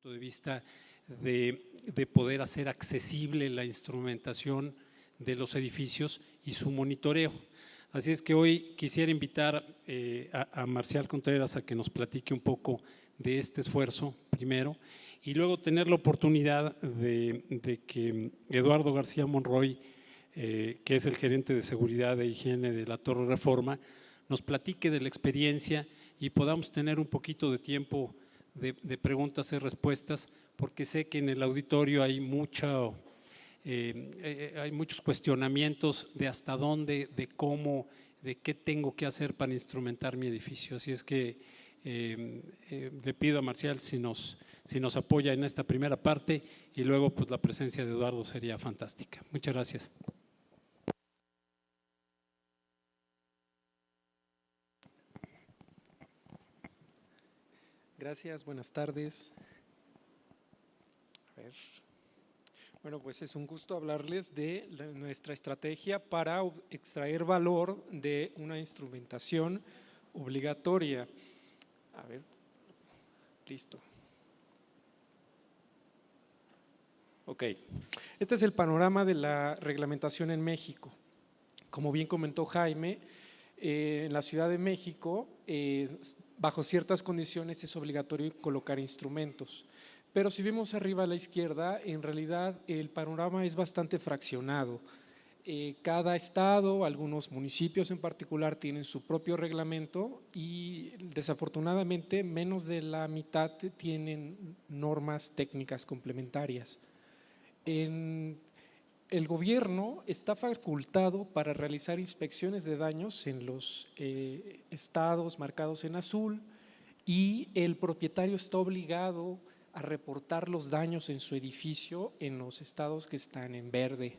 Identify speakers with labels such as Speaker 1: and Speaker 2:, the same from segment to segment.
Speaker 1: punto de vista de poder hacer accesible la instrumentación de los edificios y su monitoreo. Así es que hoy quisiera invitar a Marcial Contreras a que nos platique un poco de este esfuerzo primero y luego tener la oportunidad de que Eduardo García Monroy, que es el gerente de seguridad e higiene de la Torre Reforma, nos platique de la experiencia y podamos tener un poquito de tiempo de preguntas y respuestas, porque sé que en el auditorio hay muchos cuestionamientos de hasta dónde, de cómo, de qué tengo que hacer para instrumentar mi edificio. Así es que le pido a Marcial si nos apoya en esta primera parte y luego pues la presencia de Eduardo sería fantástica. Muchas gracias.
Speaker 2: Gracias, buenas tardes. A ver. Bueno, pues es un gusto hablarles de nuestra estrategia para extraer valor de una instrumentación obligatoria. A ver, listo. Ok, este es el panorama de la reglamentación en México. Como bien comentó Jaime, en la Ciudad de México, bajo ciertas condiciones es obligatorio colocar instrumentos. Pero si vemos arriba a la izquierda, en realidad el panorama es bastante fraccionado. Cada estado, algunos municipios en particular, tienen su propio reglamento y desafortunadamente menos de la mitad tienen normas técnicas complementarias. El gobierno está facultado para realizar inspecciones de daños en los estados marcados en azul y el propietario está obligado a reportar los daños en su edificio en los estados que están en verde.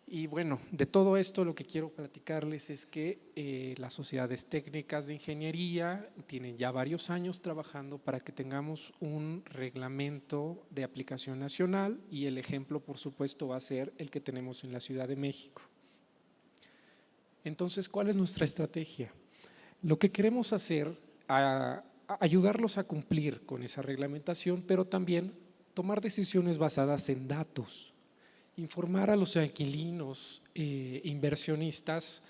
Speaker 2: Y bueno, de todo esto lo que quiero platicarles es que las sociedades técnicas de ingeniería tienen ya varios años trabajando para que tengamos un reglamento de aplicación nacional y el ejemplo, por supuesto, va a ser el que tenemos en la Ciudad de México. Entonces, ¿cuál es nuestra estrategia? Lo que queremos hacer ayudarlos a cumplir con esa reglamentación, pero también tomar decisiones basadas en datos. Informar a los inquilinos, inversionistas,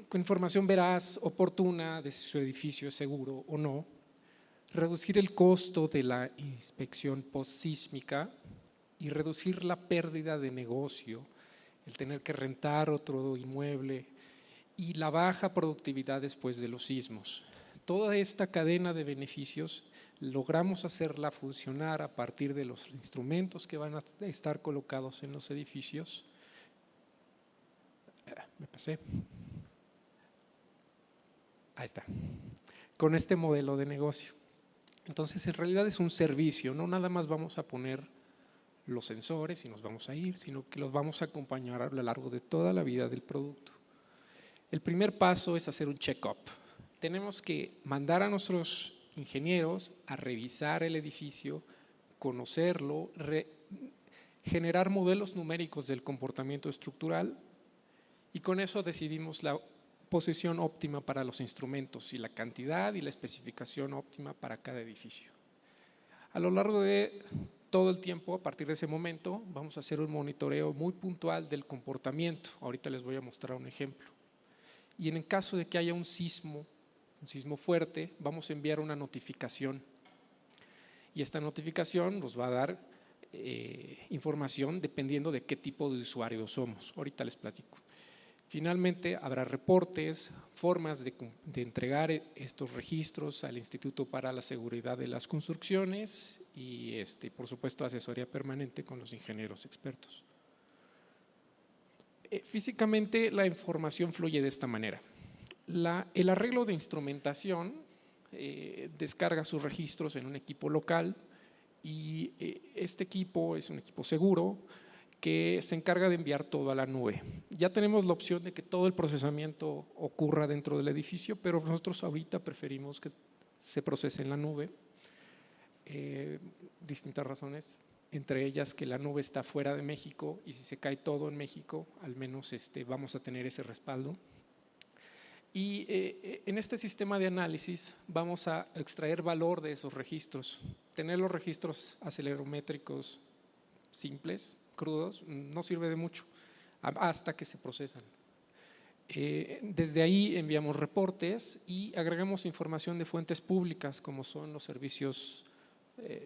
Speaker 2: con información veraz, oportuna de si su edificio es seguro o no, reducir el costo de la inspección postsísmica y reducir la pérdida de negocio, el tener que rentar otro inmueble y la baja productividad después de los sismos. Toda esta cadena de beneficios logramos hacerla funcionar a partir de los instrumentos que van a estar colocados en los edificios. Me pasé. Ahí está. Con este modelo de negocio. Entonces, en realidad es un servicio, no nada más vamos a poner los sensores y nos vamos a ir, sino que los vamos a acompañar a lo largo de toda la vida del producto. El primer paso es hacer un check-up. Tenemos que mandar a nuestros ingenieros a revisar el edificio, conocerlo, generar modelos numéricos del comportamiento estructural y con eso decidimos la posición óptima para los instrumentos y la cantidad y la especificación óptima para cada edificio. A lo largo de todo el tiempo, a partir de ese momento, vamos a hacer un monitoreo muy puntual del comportamiento. Ahorita les voy a mostrar un ejemplo. Y en el caso de que haya un sismo fuerte, vamos a enviar una notificación y esta notificación nos va a dar información dependiendo de qué tipo de usuario somos. Ahorita les platico. Finalmente habrá reportes, formas de entregar estos registros al Instituto para la Seguridad de las Construcciones y por supuesto asesoría permanente con los ingenieros expertos. Físicamente la información fluye de esta manera. El arreglo de instrumentación descarga sus registros en un equipo local y este equipo es un equipo seguro que se encarga de enviar todo a la nube. Ya tenemos la opción de que todo el procesamiento ocurra dentro del edificio, pero nosotros ahorita preferimos que se procese en la nube. Distintas razones, entre ellas que la nube está fuera de México y si se cae todo en México, al menos vamos a tener ese respaldo. Y en este sistema de análisis vamos a extraer valor de esos registros. tener los registros acelerométricos simples, crudos, no sirve de mucho hasta que se procesan. Desde ahí enviamos reportes y agregamos información de fuentes públicas como son los servicios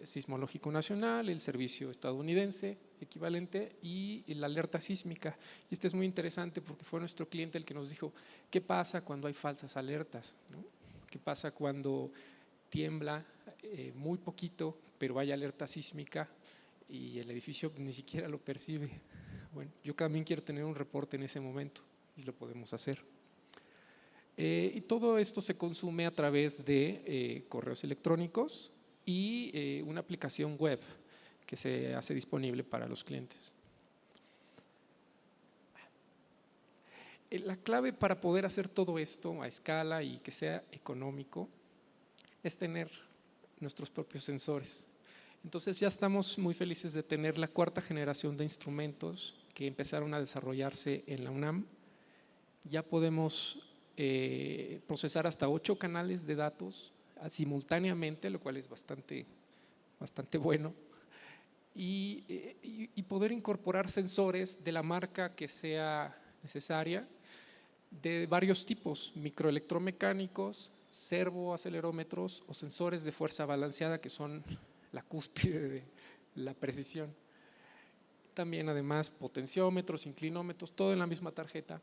Speaker 2: Sismológico Nacional, el servicio estadounidense equivalente y la alerta sísmica. Y este es muy interesante porque fue nuestro cliente el que nos dijo qué pasa cuando hay falsas alertas, ¿no? ¿Qué pasa cuando tiembla muy poquito pero hay alerta sísmica y el edificio ni siquiera lo percibe? Bueno, yo también quiero tener un reporte en ese momento y lo podemos hacer. Y todo esto se consume a través de correos electrónicos y una aplicación web que se hace disponible para los clientes. La clave para poder hacer todo esto a escala y que sea económico es tener nuestros propios sensores. Entonces ya estamos muy felices de tener la 4ª generación de instrumentos que empezaron a desarrollarse en la UNAM. Ya podemos procesar hasta 8 canales de datos simultáneamente, lo cual es bastante bueno, y poder incorporar sensores de la marca que sea necesaria, de varios tipos, microelectromecánicos, servoacelerómetros o sensores de fuerza balanceada, que son la cúspide de la precisión. También además potenciómetros, inclinómetros, todo en la misma tarjeta,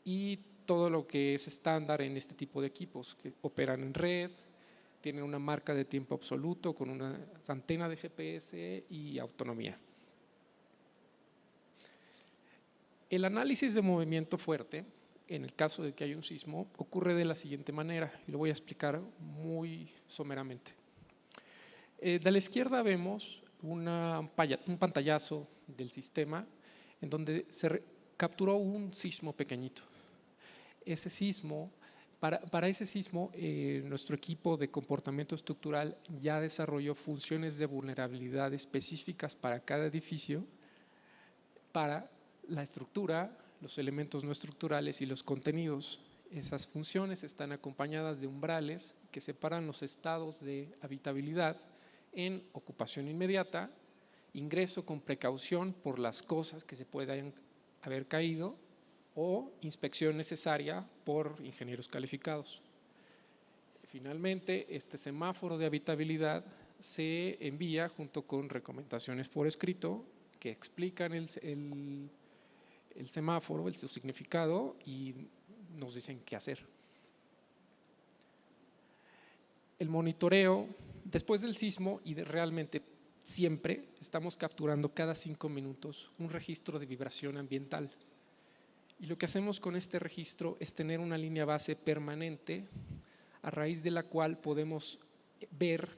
Speaker 2: y todo lo que es estándar en este tipo de equipos que operan en red, tienen una marca de tiempo absoluto con una antena de GPS y autonomía. El análisis de movimiento fuerte, en el caso de que haya un sismo, ocurre de la siguiente manera, y lo voy a explicar muy someramente. De la izquierda vemos un pantallazo del sistema en donde se capturó un sismo pequeñito. Ese sismo, para ese sismo, nuestro equipo de comportamiento estructural ya desarrolló funciones de vulnerabilidad específicas para cada edificio, para la estructura, los elementos no estructurales y los contenidos. Esas funciones están acompañadas de umbrales que separan los estados de habitabilidad en ocupación inmediata, ingreso con precaución por las cosas que se puedan haber caído o inspección necesaria por ingenieros calificados. Finalmente, este semáforo de habitabilidad se envía junto con recomendaciones por escrito que explican el semáforo, su significado, y nos dicen qué hacer. El monitoreo, después del sismo, y realmente siempre estamos capturando cada 5 minutos un registro de vibración ambiental. Y lo que hacemos con este registro es tener una línea base permanente a raíz de la cual podemos ver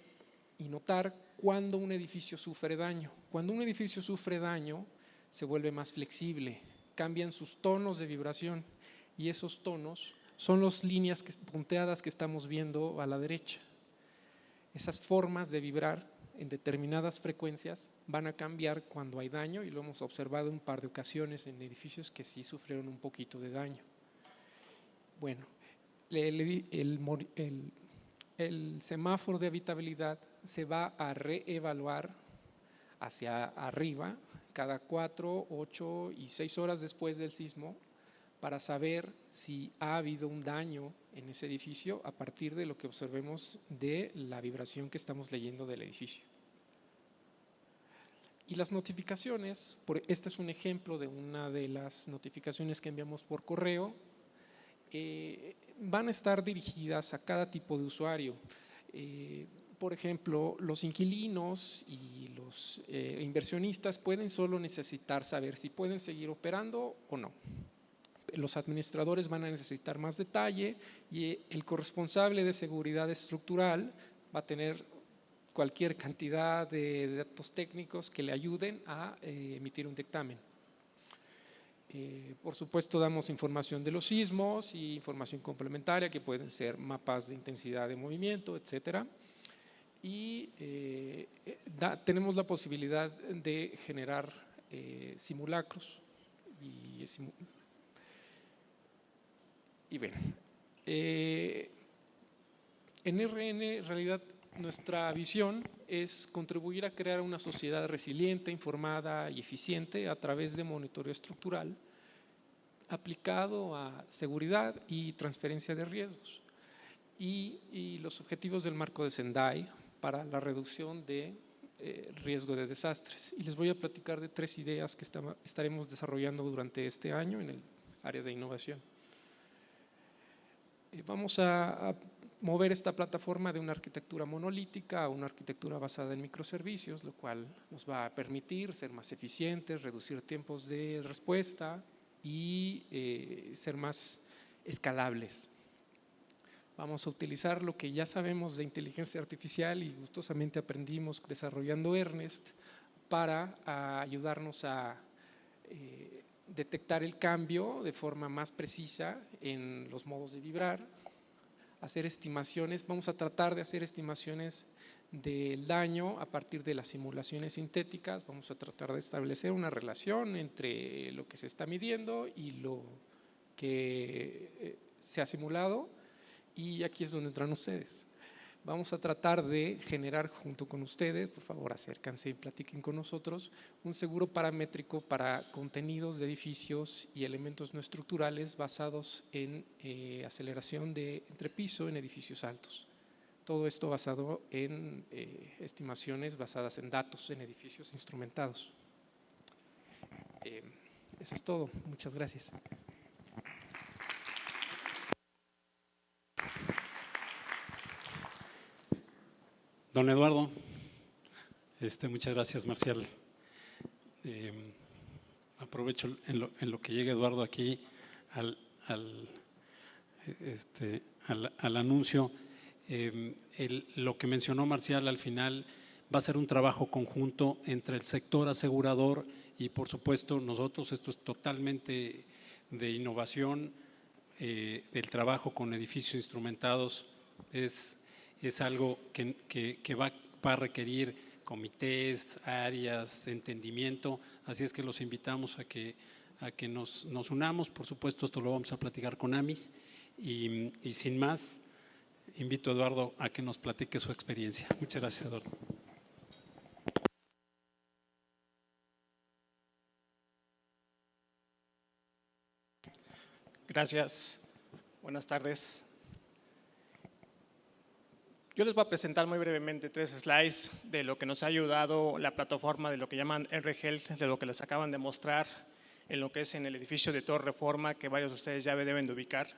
Speaker 2: y notar cuando un edificio sufre daño. Cuando un edificio sufre daño, se vuelve más flexible, cambian sus tonos de vibración, y esos tonos son las líneas punteadas que estamos viendo a la derecha. Esas formas de vibrar en determinadas frecuencias van a cambiar cuando hay daño, y lo hemos observado en un par de ocasiones en edificios que sí sufrieron un poquito de daño. Bueno, el semáforo de habitabilidad se va a reevaluar hacia arriba cada 4, 8 y 6 horas después del sismo para saber si ha habido un daño en ese edificio a partir de lo que observemos de la vibración que estamos leyendo del edificio. Y las notificaciones, este es un ejemplo de una de las notificaciones que enviamos por correo, van a estar dirigidas a cada tipo de usuario. Por ejemplo, los inquilinos y los inversionistas pueden solo necesitar saber si pueden seguir operando o no. Los administradores van a necesitar más detalle, y el corresponsable de seguridad estructural va a tener cualquier cantidad de datos técnicos que le ayuden a emitir un dictamen. Por supuesto, damos información de los sismos y información complementaria que pueden ser mapas de intensidad de movimiento, etcétera. Y tenemos la posibilidad de generar simulacros y bueno, en RN en realidad Nuestra visión es contribuir a crear una sociedad resiliente, informada y eficiente a través de monitoreo estructural aplicado a seguridad y transferencia de riesgos y los objetivos del marco de Sendai para la reducción de riesgo de desastres. Y les voy a platicar de 3 ideas que estaremos desarrollando durante este año en el área de innovación. Vamos a mover esta plataforma de una arquitectura monolítica a una arquitectura basada en microservicios, lo cual nos va a permitir ser más eficientes, reducir tiempos de respuesta y ser más escalables. Vamos a utilizar lo que ya sabemos de inteligencia artificial y gustosamente aprendimos desarrollando Ernest para ayudarnos a detectar el cambio de forma más precisa en los modos de vibrar, hacer estimaciones. Vamos a tratar de hacer estimaciones del daño a partir de las simulaciones sintéticas. Vamos a tratar de establecer una relación entre lo que se está midiendo y lo que se ha simulado, y aquí es donde entran ustedes. Vamos a tratar de generar junto con ustedes, por favor acérquense y platiquen con nosotros, un seguro paramétrico para contenidos de edificios y elementos no estructurales basados en aceleración de entrepiso en edificios altos. Todo esto basado en estimaciones basadas en datos en edificios instrumentados. Eso es todo. Muchas gracias.
Speaker 1: Don Eduardo, muchas gracias, Marcial. Aprovecho en lo que llega Eduardo aquí al anuncio. Lo que mencionó Marcial al final va a ser un trabajo conjunto entre el sector asegurador y, por supuesto, nosotros. Esto es totalmente de innovación, del trabajo con edificios instrumentados. Es algo que va a requerir comités, áreas, entendimiento, así es que los invitamos a que nos unamos. Por supuesto, esto lo vamos a platicar con AMIS y sin más, invito a Eduardo a que nos platique su experiencia. Muchas gracias, Eduardo.
Speaker 3: Gracias. Buenas tardes. Yo les voy a presentar muy brevemente 3 slides de lo que nos ha ayudado la plataforma de lo que llaman R-Health, de lo que les acaban de mostrar en lo que es en el edificio de Torre Reforma, que varios de ustedes ya deben de ubicar.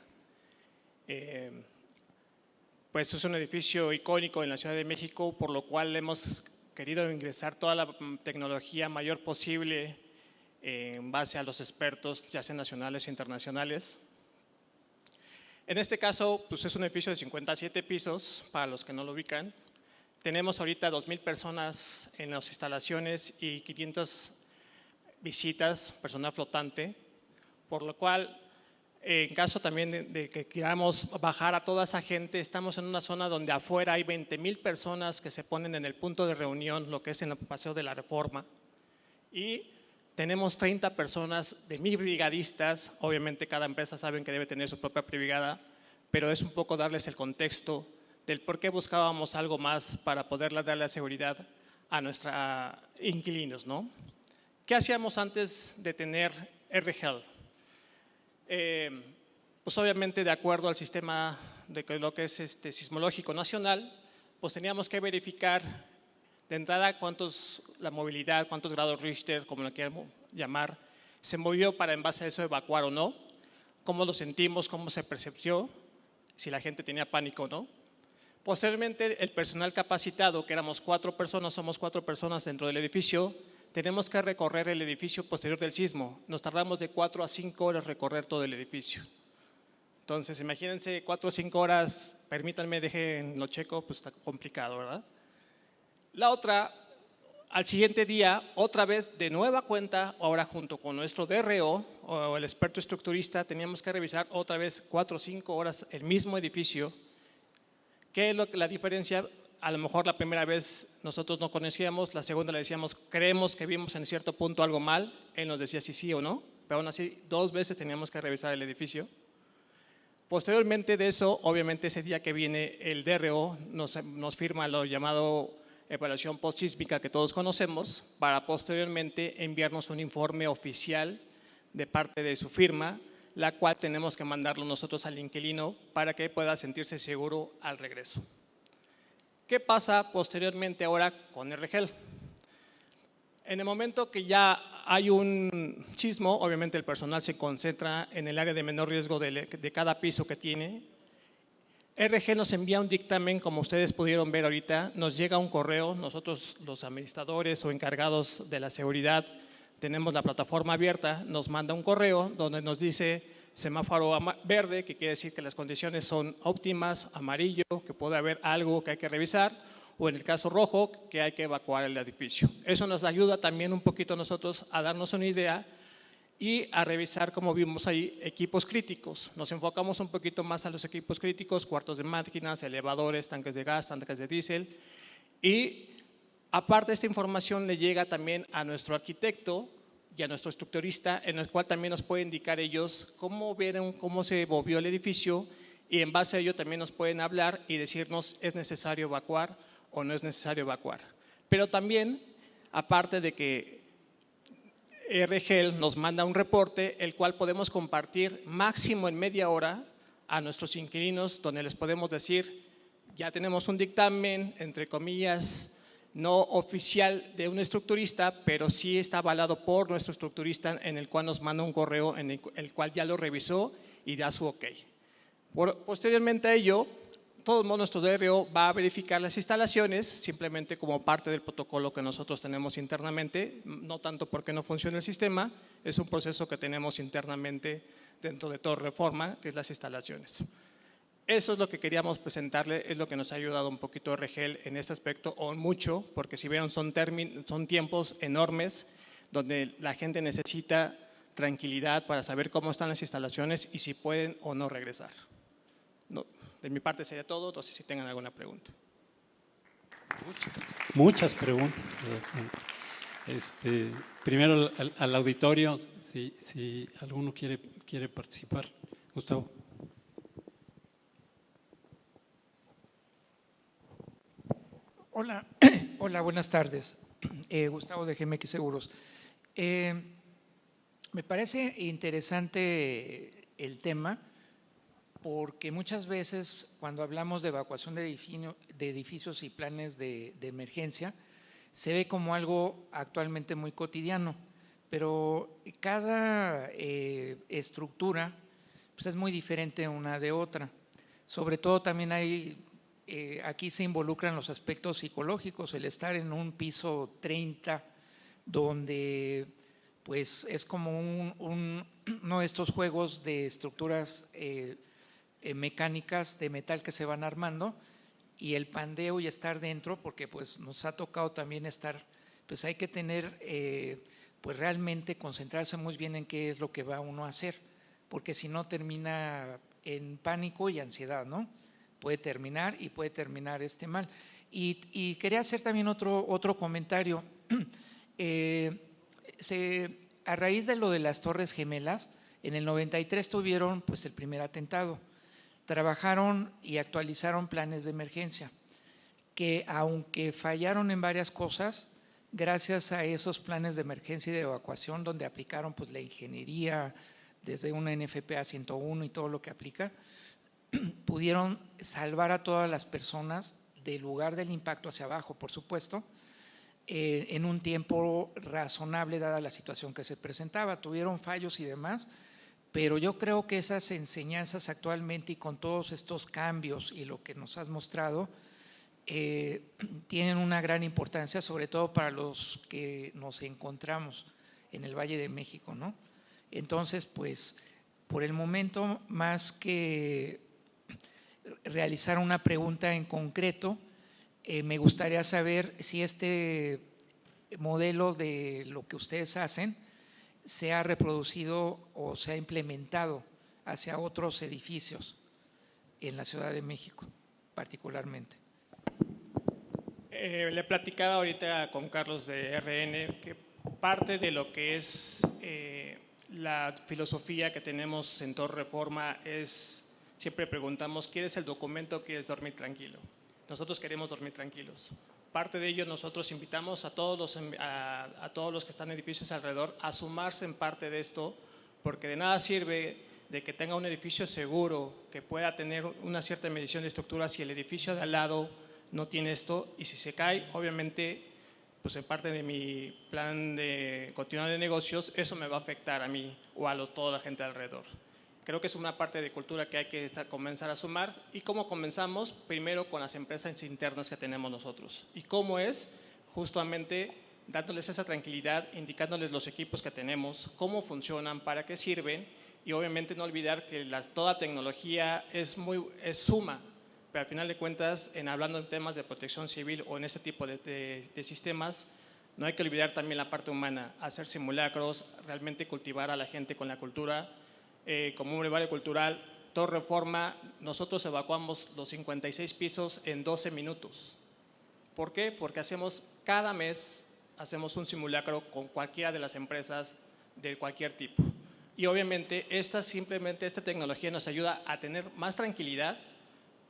Speaker 3: Pues es un edificio icónico en la Ciudad de México, por lo cual hemos querido ingresar toda la tecnología mayor posible en base a los expertos, ya sean nacionales e internacionales. En este caso, pues es un edificio de 57 pisos, para los que no lo ubican. Tenemos ahorita 2,000 personas en las instalaciones y 500 visitas, personal flotante, por lo cual, en caso también de que queramos bajar a toda esa gente, estamos en una zona donde afuera hay 20,000 personas que se ponen en el punto de reunión, lo que es en el Paseo de la Reforma, y tenemos 30 personas de 1,000 brigadistas. Obviamente cada empresa sabe que debe tener su propia brigada, pero es un poco darles el contexto del por qué buscábamos algo más para poder darle seguridad a nuestros inquilinos, ¿no? ¿Qué hacíamos antes de tener R-Health? Pues obviamente de acuerdo al sistema de lo que es sismológico nacional, pues teníamos que verificar de entrada la movilidad, cuántos grados Richter, como lo quieran llamar, se movió para en base a eso evacuar o no, cómo lo sentimos, cómo se percibió, si la gente tenía pánico o no. Posteriormente, el personal capacitado, que éramos 4 personas, somos 4 personas dentro del edificio, tenemos que recorrer el edificio posterior del sismo. Nos tardamos de 4 a 5 horas recorrer todo el edificio. Entonces, imagínense 4 o 5 horas, permítanme, déjenlo checo, pues está complicado, ¿verdad? La otra, al siguiente día, otra vez de nueva cuenta, ahora junto con nuestro DRO o el experto estructurista, teníamos que revisar otra vez 4 o 5 horas el mismo edificio. ¿Qué es la diferencia? A lo mejor la primera vez nosotros no conocíamos, la segunda le decíamos, creemos que vimos en cierto punto algo mal, él nos decía si sí o no, pero aún así 2 veces teníamos que revisar el edificio. Posteriormente de eso, obviamente ese día que viene el DRO nos firma lo llamado evaluación postsísmica que todos conocemos, para posteriormente enviarnos un informe oficial de parte de su firma, la cual tenemos que mandarlo nosotros al inquilino para que pueda sentirse seguro al regreso. ¿Qué pasa posteriormente ahora con RGEL? En el momento que ya hay un sismo, obviamente el personal se concentra en el área de menor riesgo de cada piso que tiene. RGEL nos envía un dictamen, como ustedes pudieron ver ahorita, nos llega un correo, nosotros los administradores o encargados de la seguridad tenemos la plataforma abierta, nos manda un correo donde nos dice semáforo verde, que quiere decir que las condiciones son óptimas, amarillo, que puede haber algo que hay que revisar, o en el caso rojo, que hay que evacuar el edificio. Eso nos ayuda también un poquito a nosotros a darnos una idea y a revisar, como vimos ahí, equipos críticos. Nos enfocamos un poquito más a los equipos críticos, cuartos de máquinas, elevadores, tanques de gas, tanques de diésel. Y aparte esta información le llega también a nuestro arquitecto y a nuestro estructurista, en el cual también nos puede indicar ellos cómo vieron, cómo se movió el edificio, y en base a ello también nos pueden hablar y decirnos es necesario evacuar o no es necesario evacuar. Pero también, aparte de que RGEL nos manda un reporte, el cual podemos compartir máximo en media hora a nuestros inquilinos, donde les podemos decir, ya tenemos un dictamen, entre comillas, no oficial de un estructurista, pero sí está avalado por nuestro estructurista, en el cual nos manda un correo en el cual ya lo revisó y da su ok. Posteriormente a ello, todo nuestro DRO va a verificar las instalaciones, simplemente como parte del protocolo que nosotros tenemos internamente, no tanto porque no funcione el sistema, es un proceso que tenemos internamente dentro de Torre Reforma, que es las instalaciones. Eso es lo que queríamos presentarle, es lo que nos ha ayudado un poquito RGEL en este aspecto, o mucho, porque si vieron son tiempos enormes donde la gente necesita tranquilidad para saber cómo están las instalaciones y si pueden o no regresar. No, de mi parte sería todo, no sé si tengan alguna pregunta.
Speaker 1: Muchas preguntas. Primero al auditorio, si alguno quiere participar. Gustavo.
Speaker 4: Hola, hola, buenas tardes. Gustavo de GMX Seguros. Me parece interesante el tema porque muchas veces cuando hablamos de evacuación de edificios y planes de emergencia se ve como algo actualmente muy cotidiano, pero cada estructura pues es muy diferente una de otra. Sobre todo también hay… aquí se involucran los aspectos psicológicos, el estar en un piso 30 donde pues es como uno de estos juegos de estructuras mecánicas de metal que se van armando, y el pandeo y estar dentro, porque pues nos ha tocado también estar, pues hay que tener pues realmente concentrarse muy bien en qué es lo que va uno a hacer, porque si no termina en pánico y ansiedad, ¿no? Puede terminar y puede terminar mal. Y quería hacer también otro comentario. A raíz de lo de las Torres Gemelas, en el 93 tuvieron pues el primer atentado. Trabajaron y actualizaron planes de emergencia, que aunque fallaron en varias cosas, gracias a esos planes de emergencia y de evacuación, donde aplicaron pues la ingeniería desde una NFPA 101 y todo lo que aplica, pudieron salvar a todas las personas del lugar del impacto hacia abajo, por supuesto, en un tiempo razonable dada la situación que se presentaba. Tuvieron fallos y demás, pero yo creo que esas enseñanzas actualmente y con todos estos cambios y lo que nos has mostrado tienen una gran importancia, sobre todo para los que nos encontramos en el Valle de México, ¿no? Entonces, pues, por el momento, más que realizar una pregunta en concreto, me gustaría saber si este modelo de lo que ustedes hacen se ha reproducido o se ha implementado hacia otros edificios en la Ciudad de México, particularmente.
Speaker 3: Le platicaba ahorita con Carlos de RN que parte de lo que es la filosofía que tenemos en Torre Reforma es siempre preguntamos, ¿quieres el documento o quieres dormir tranquilo? Nosotros queremos dormir tranquilos. Parte de ello, nosotros invitamos a todos los que están en edificios alrededor a sumarse en parte de esto, porque de nada sirve de que tenga un edificio seguro, que pueda tener una cierta medición de estructura si el edificio de al lado no tiene esto, y si se cae, obviamente, pues en parte de mi plan de continuidad de negocios, eso me va a afectar a mí o a toda la gente alrededor. Creo que es una parte de cultura que hay que comenzar a sumar. ¿Y cómo comenzamos? Primero con las empresas internas que tenemos nosotros. ¿Y cómo es? Justamente dándoles esa tranquilidad, indicándoles los equipos que tenemos, cómo funcionan, para qué sirven, y obviamente no olvidar que toda tecnología es suma, pero al final de cuentas, hablando en temas de protección civil o en este tipo de sistemas, no hay que olvidar también la parte humana, hacer simulacros, realmente cultivar a la gente con la cultura. Como un brevario cultural, Torre Reforma, nosotros evacuamos los 56 pisos en 12 minutos. ¿Por qué? Porque cada mes hacemos un simulacro con cualquiera de las empresas de cualquier tipo. Y obviamente esta tecnología nos ayuda a tener más tranquilidad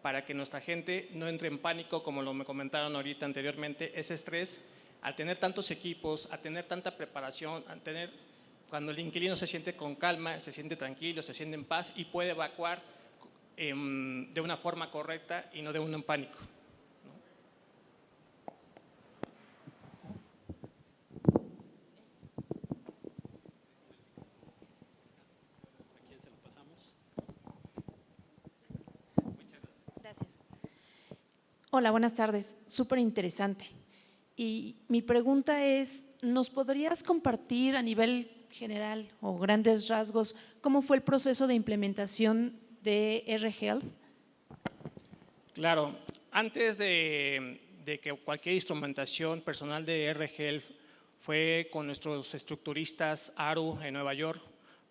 Speaker 3: para que nuestra gente no entre en pánico, como me comentaron ahorita anteriormente, ese estrés, al tener tantos equipos, a tener tanta preparación, cuando el inquilino se siente con calma, se siente tranquilo, se siente en paz y puede evacuar de una forma correcta y no de un pánico.
Speaker 1: ¿A quién se lo pasamos?
Speaker 5: Muchas gracias. Hola, buenas tardes. Súper interesante. Y mi pregunta es, ¿nos podrías compartir a nivel general o grandes rasgos cómo fue el proceso de implementación de R-Health?
Speaker 3: Claro, antes de que cualquier instrumentación personal de R-Health fue con nuestros estructuristas ARU en Nueva York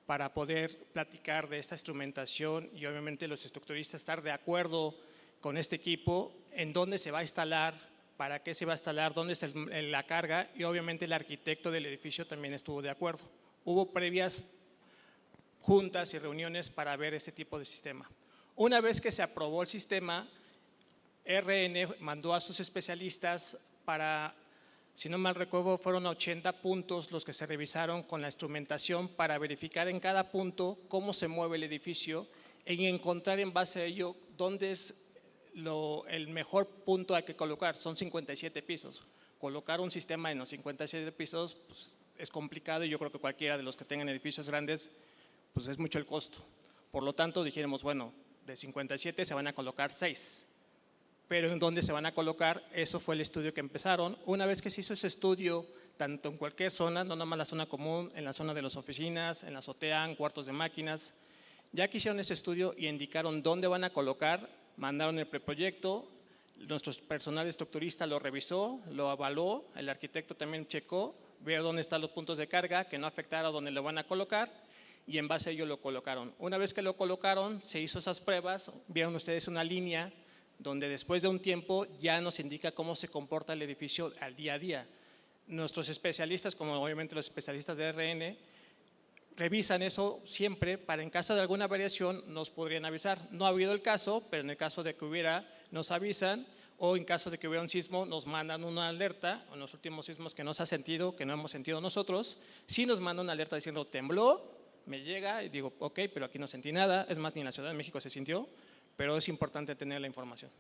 Speaker 3: para poder platicar de esta instrumentación y obviamente los estructuristas estar de acuerdo con este equipo en dónde se va a instalar, para qué se va a instalar, dónde está la carga, y obviamente el arquitecto del edificio también estuvo de acuerdo. Hubo previas juntas y reuniones para ver ese tipo de sistema. Una vez que se aprobó el sistema, RN mandó a sus especialistas para, si no mal recuerdo, fueron 80 puntos los que se revisaron con la instrumentación para verificar en cada punto cómo se mueve el edificio y encontrar en base a ello dónde es el mejor punto hay que colocar. Son 57 pisos. Colocar un sistema en los 57 pisos pues, es complicado, y yo creo que cualquiera de los que tengan edificios grandes pues es mucho el costo. Por lo tanto dijéramos, bueno, de 57 se van a colocar 6, pero ¿en dónde se van a colocar? Eso fue el estudio que empezaron. Una vez que se hizo ese estudio, tanto en cualquier zona, no nomás la zona común, en la zona de las oficinas, en la azotea, en cuartos de máquinas, ya que hicieron ese estudio y indicaron dónde van a colocar, mandaron el preproyecto, nuestro personal estructurista lo revisó, lo avaló, el arquitecto también checó, vio dónde están los puntos de carga, que no afectara a dónde lo van a colocar, y en base a ello lo colocaron. Una vez que lo colocaron, se hizo esas pruebas, vieron ustedes una línea donde después de un tiempo ya nos indica cómo se comporta el edificio al día a día. Nuestros especialistas, como obviamente los especialistas de RN, revisan eso siempre para en caso de alguna variación nos podrían avisar. No ha habido el caso, pero en el caso de que hubiera, nos avisan, o en caso de que hubiera un sismo nos mandan una alerta. En los últimos sismos que no se ha sentido, que no hemos sentido nosotros, sí nos mandan una alerta diciendo tembló, me llega y digo ok, pero aquí no sentí nada, es más, ni en la Ciudad de México se sintió, pero es importante tener la información.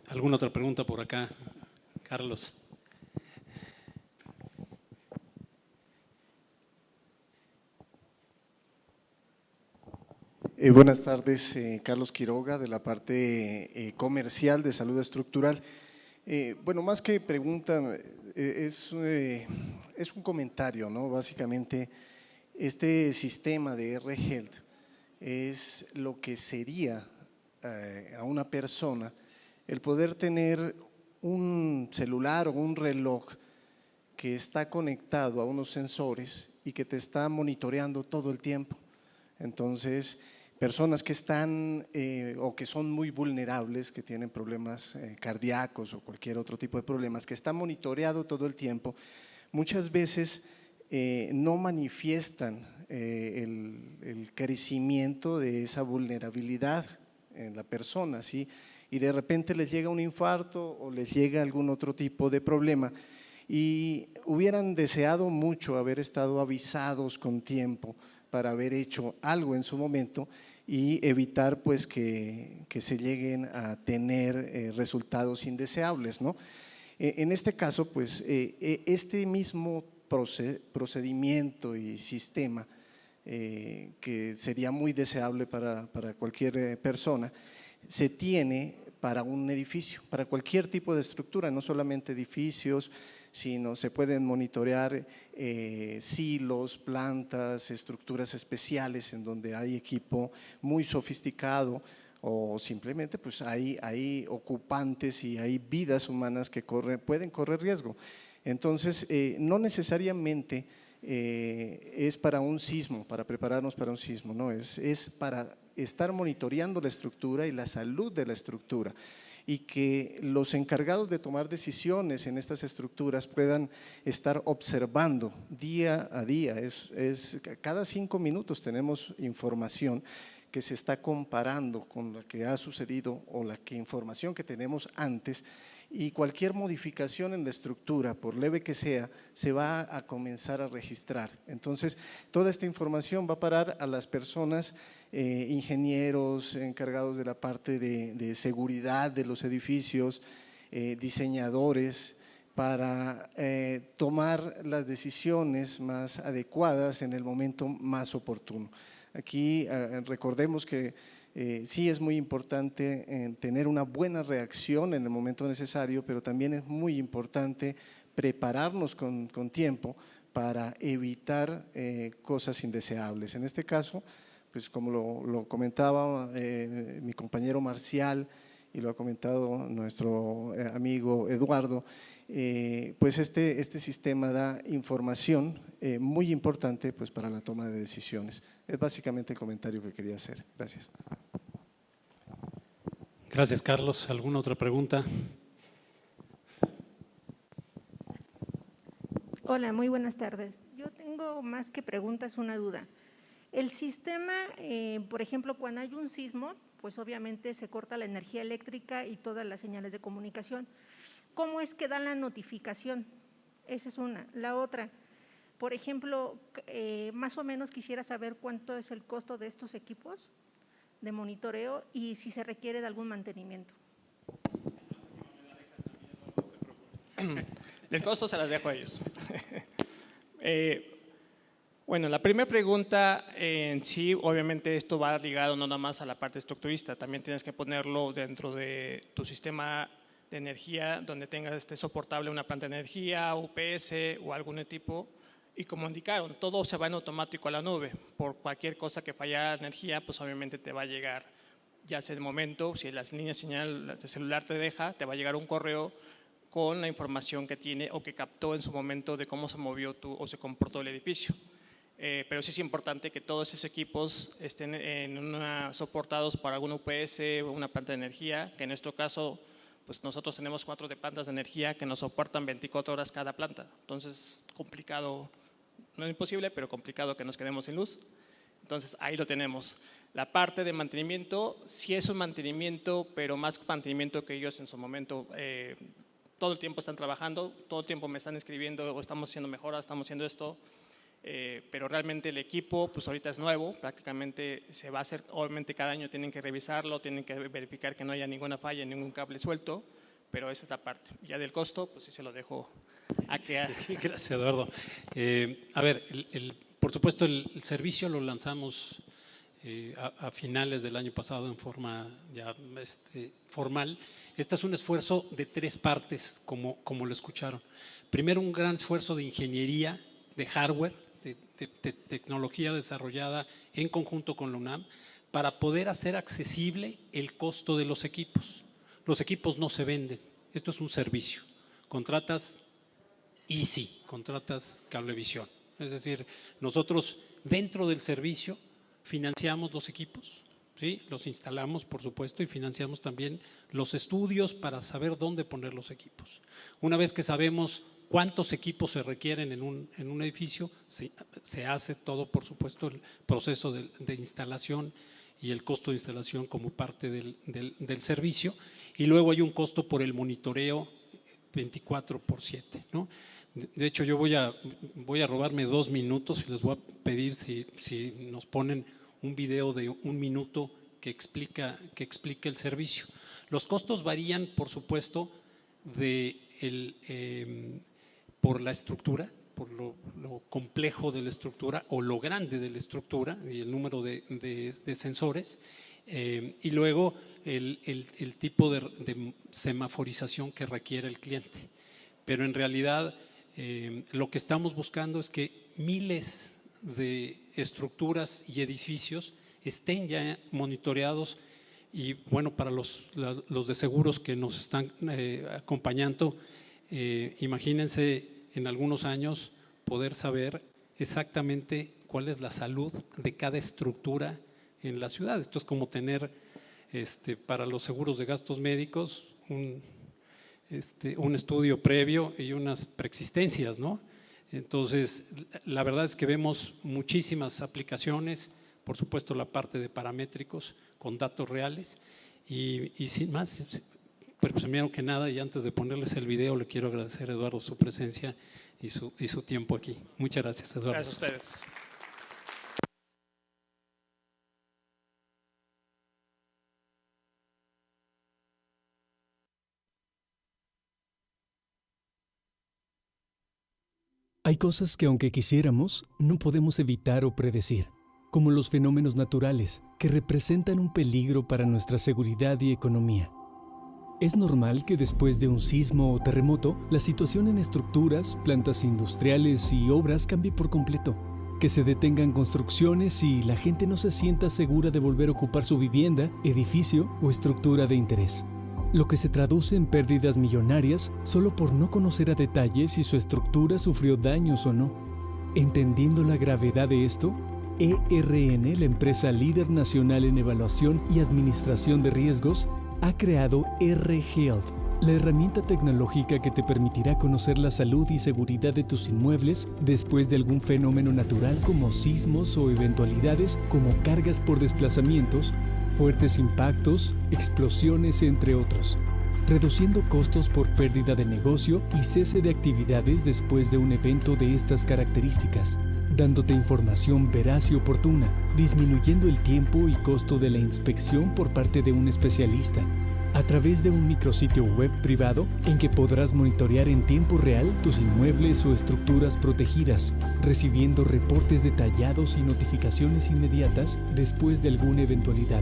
Speaker 1: ¿Alguna otra pregunta por acá, Carlos?
Speaker 6: Buenas tardes, Carlos Quiroga, de la parte comercial de salud estructural. Bueno, más que pregunta, es un comentario, ¿no? Básicamente, este sistema de R-Health es lo que sería a una persona el poder tener un celular o un reloj que está conectado a unos sensores y que te está monitoreando todo el tiempo. Entonces, personas que están o que son muy vulnerables, que tienen problemas cardíacos o cualquier otro tipo de problemas, que están monitoreados todo el tiempo, muchas veces no manifiestan el crecimiento de esa vulnerabilidad en la persona, ¿sí? Y de repente les llega un infarto o les llega algún otro tipo de problema y hubieran deseado mucho haber estado avisados con tiempo para haber hecho algo en su momento y evitar pues que se lleguen a tener resultados indeseables, ¿no? En este caso pues este mismo procedimiento y sistema que sería muy deseable para cualquier persona, se tiene para un edificio, para cualquier tipo de estructura, no solamente edificios, sino se pueden monitorear silos, plantas, estructuras especiales en donde hay equipo muy sofisticado o simplemente pues hay ocupantes y hay vidas humanas que pueden correr riesgo. Entonces, no necesariamente es para un sismo, para prepararnos para un sismo, no, es para estar monitoreando la estructura y la salud de la estructura y que los encargados de tomar decisiones en estas estructuras puedan estar observando día a día. Cada 5 minutos tenemos información que se está comparando con lo que ha sucedido o información que tenemos antes, y cualquier modificación en la estructura, por leve que sea, se va a comenzar a registrar. Entonces, toda esta información va a parar a las personas, ingenieros encargados de la parte de seguridad de los edificios, diseñadores, para tomar las decisiones más adecuadas en el momento más oportuno. Aquí recordemos que sí es muy importante tener una buena reacción en el momento necesario, pero también es muy importante prepararnos con tiempo para evitar cosas indeseables. En este caso, pues como lo comentaba mi compañero Marcial y lo ha comentado nuestro amigo Eduardo, pues este sistema da información muy importante pues para la toma de decisiones. Es básicamente el comentario que quería hacer. Gracias.
Speaker 1: Gracias, Carlos. ¿Alguna otra pregunta?
Speaker 7: Hola, muy buenas tardes. Yo tengo más que preguntas, una duda. El sistema, por ejemplo, cuando hay un sismo, pues obviamente se corta la energía eléctrica y todas las señales de comunicación. ¿Cómo es que dan la notificación? Esa es una. La otra, por ejemplo, más o menos quisiera saber cuánto es el costo de estos equipos de monitoreo y si se requiere de algún mantenimiento.
Speaker 3: El costo se las dejo a ellos. Bueno, la primera pregunta en sí, obviamente esto va ligado no nada más a la parte estructurista, también tienes que ponerlo dentro de tu sistema de energía donde tengas soportable una planta de energía, UPS o algún tipo. Y como indicaron, todo se va en automático a la nube. Por cualquier cosa que falla la energía, pues obviamente te va a llegar, ya sea el momento, si la línea de señal de celular te deja, te va a llegar un correo con la información que tiene o que captó en su momento de cómo se movió o se comportó el edificio. Pero sí es importante que todos esos equipos estén soportados por alguna UPS o una planta de energía, que en nuestro caso, pues nosotros tenemos 4 de plantas de energía que nos soportan 24 horas cada planta. Entonces, complicado. No es imposible, pero complicado que nos quedemos sin luz. Entonces, ahí lo tenemos. La parte de mantenimiento, sí es un mantenimiento, pero más mantenimiento que ellos en su momento. Todo el tiempo están trabajando, todo el tiempo me están escribiendo, o estamos haciendo mejoras, estamos haciendo esto. Pero realmente el equipo, pues ahorita es nuevo, prácticamente se va a hacer, obviamente cada año tienen que revisarlo, tienen que verificar que no haya ninguna falla, ningún cable suelto, pero esa es la parte. Ya del costo, pues sí se lo dejo a que…
Speaker 1: Gracias, Eduardo. A ver, por supuesto el servicio lo lanzamos a finales del año pasado en forma ya formal. Este es un esfuerzo de 3 partes, como lo escucharon. Primero, un gran esfuerzo de ingeniería, de hardware, de tecnología desarrollada en conjunto con la UNAM para poder hacer accesible el costo de los equipos. Los equipos no se venden, esto es un servicio. Contratas Easy, contratas Cablevisión. Es decir, nosotros dentro del servicio financiamos los equipos, ¿sí? Los instalamos, por supuesto, y financiamos también los estudios para saber dónde poner los equipos. Una vez que sabemos cuántos equipos se requieren en un edificio, se hace todo, por supuesto, el proceso de instalación y el costo de instalación como parte del servicio, y luego hay un costo por el monitoreo 24/7, ¿no? De hecho, yo voy a robarme 2 minutos y les voy a pedir si nos ponen un video de 1 minuto que explica el servicio. Los costos varían, por supuesto, por la estructura, por lo complejo de la estructura o lo grande de la estructura y el número de sensores, y luego el tipo de semaforización que requiere el cliente. Pero en realidad lo que estamos buscando es que miles de estructuras y edificios estén ya monitoreados, y bueno, para los de seguros que nos están acompañando, imagínense en algunos años poder saber exactamente cuál es la salud de cada estructura en la ciudad. Esto es como tener para los seguros de gastos médicos un estudio previo y unas preexistencias, ¿no? Entonces, la verdad es que vemos muchísimas aplicaciones, por supuesto la parte de paramétricos con datos reales, y sin más, pues primero que nada, y antes de ponerles el video, le quiero agradecer a Eduardo su presencia y su tiempo aquí. Muchas gracias, Eduardo.
Speaker 3: Gracias a ustedes.
Speaker 8: Hay cosas que aunque quisiéramos, no podemos evitar o predecir, como los fenómenos naturales, que representan un peligro para nuestra seguridad y economía. Es normal que después de un sismo o terremoto, la situación en estructuras, plantas industriales y obras cambie por completo, que se detengan construcciones y la gente no se sienta segura de volver a ocupar su vivienda, edificio o estructura de interés. Lo que se traduce en pérdidas millonarias solo por no conocer a detalle si su estructura sufrió daños o no. Entendiendo la gravedad de esto, ERN, la empresa líder nacional en evaluación y administración de riesgos, ha creado R-Health, la herramienta tecnológica que te permitirá conocer la salud y seguridad de tus inmuebles después de algún fenómeno natural como sismos o eventualidades como cargas por desplazamientos, fuertes impactos, explosiones, entre otros, reduciendo costos por pérdida de negocio y cese de actividades después de un evento de estas características, dándote información veraz y oportuna, disminuyendo el tiempo y costo de la inspección por parte de un especialista, a través de un micrositio web privado en que podrás monitorear en tiempo real tus inmuebles o estructuras protegidas, recibiendo reportes detallados y notificaciones inmediatas después de alguna eventualidad,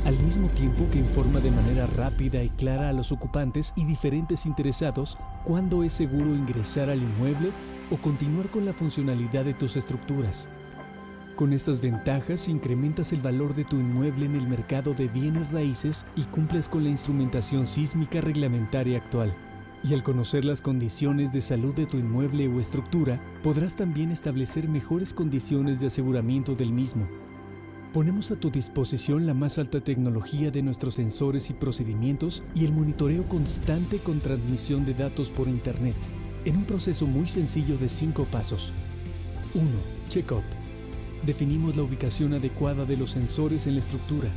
Speaker 8: al mismo tiempo que informa de manera rápida y clara a los ocupantes y diferentes interesados cuándo es seguro ingresar al inmueble o continuar con la funcionalidad de tus estructuras. Con estas ventajas incrementas el valor de tu inmueble en el mercado de bienes raíces y cumples con la instrumentación sísmica reglamentaria actual. Y al conocer las condiciones de salud de tu inmueble o estructura, podrás también establecer mejores condiciones de aseguramiento del mismo. Ponemos a tu disposición la más alta tecnología de nuestros sensores y procedimientos y el monitoreo constante con transmisión de datos por Internet, en un proceso muy sencillo de 5 pasos. 1. Check-up. Definimos la ubicación adecuada de los sensores en la estructura.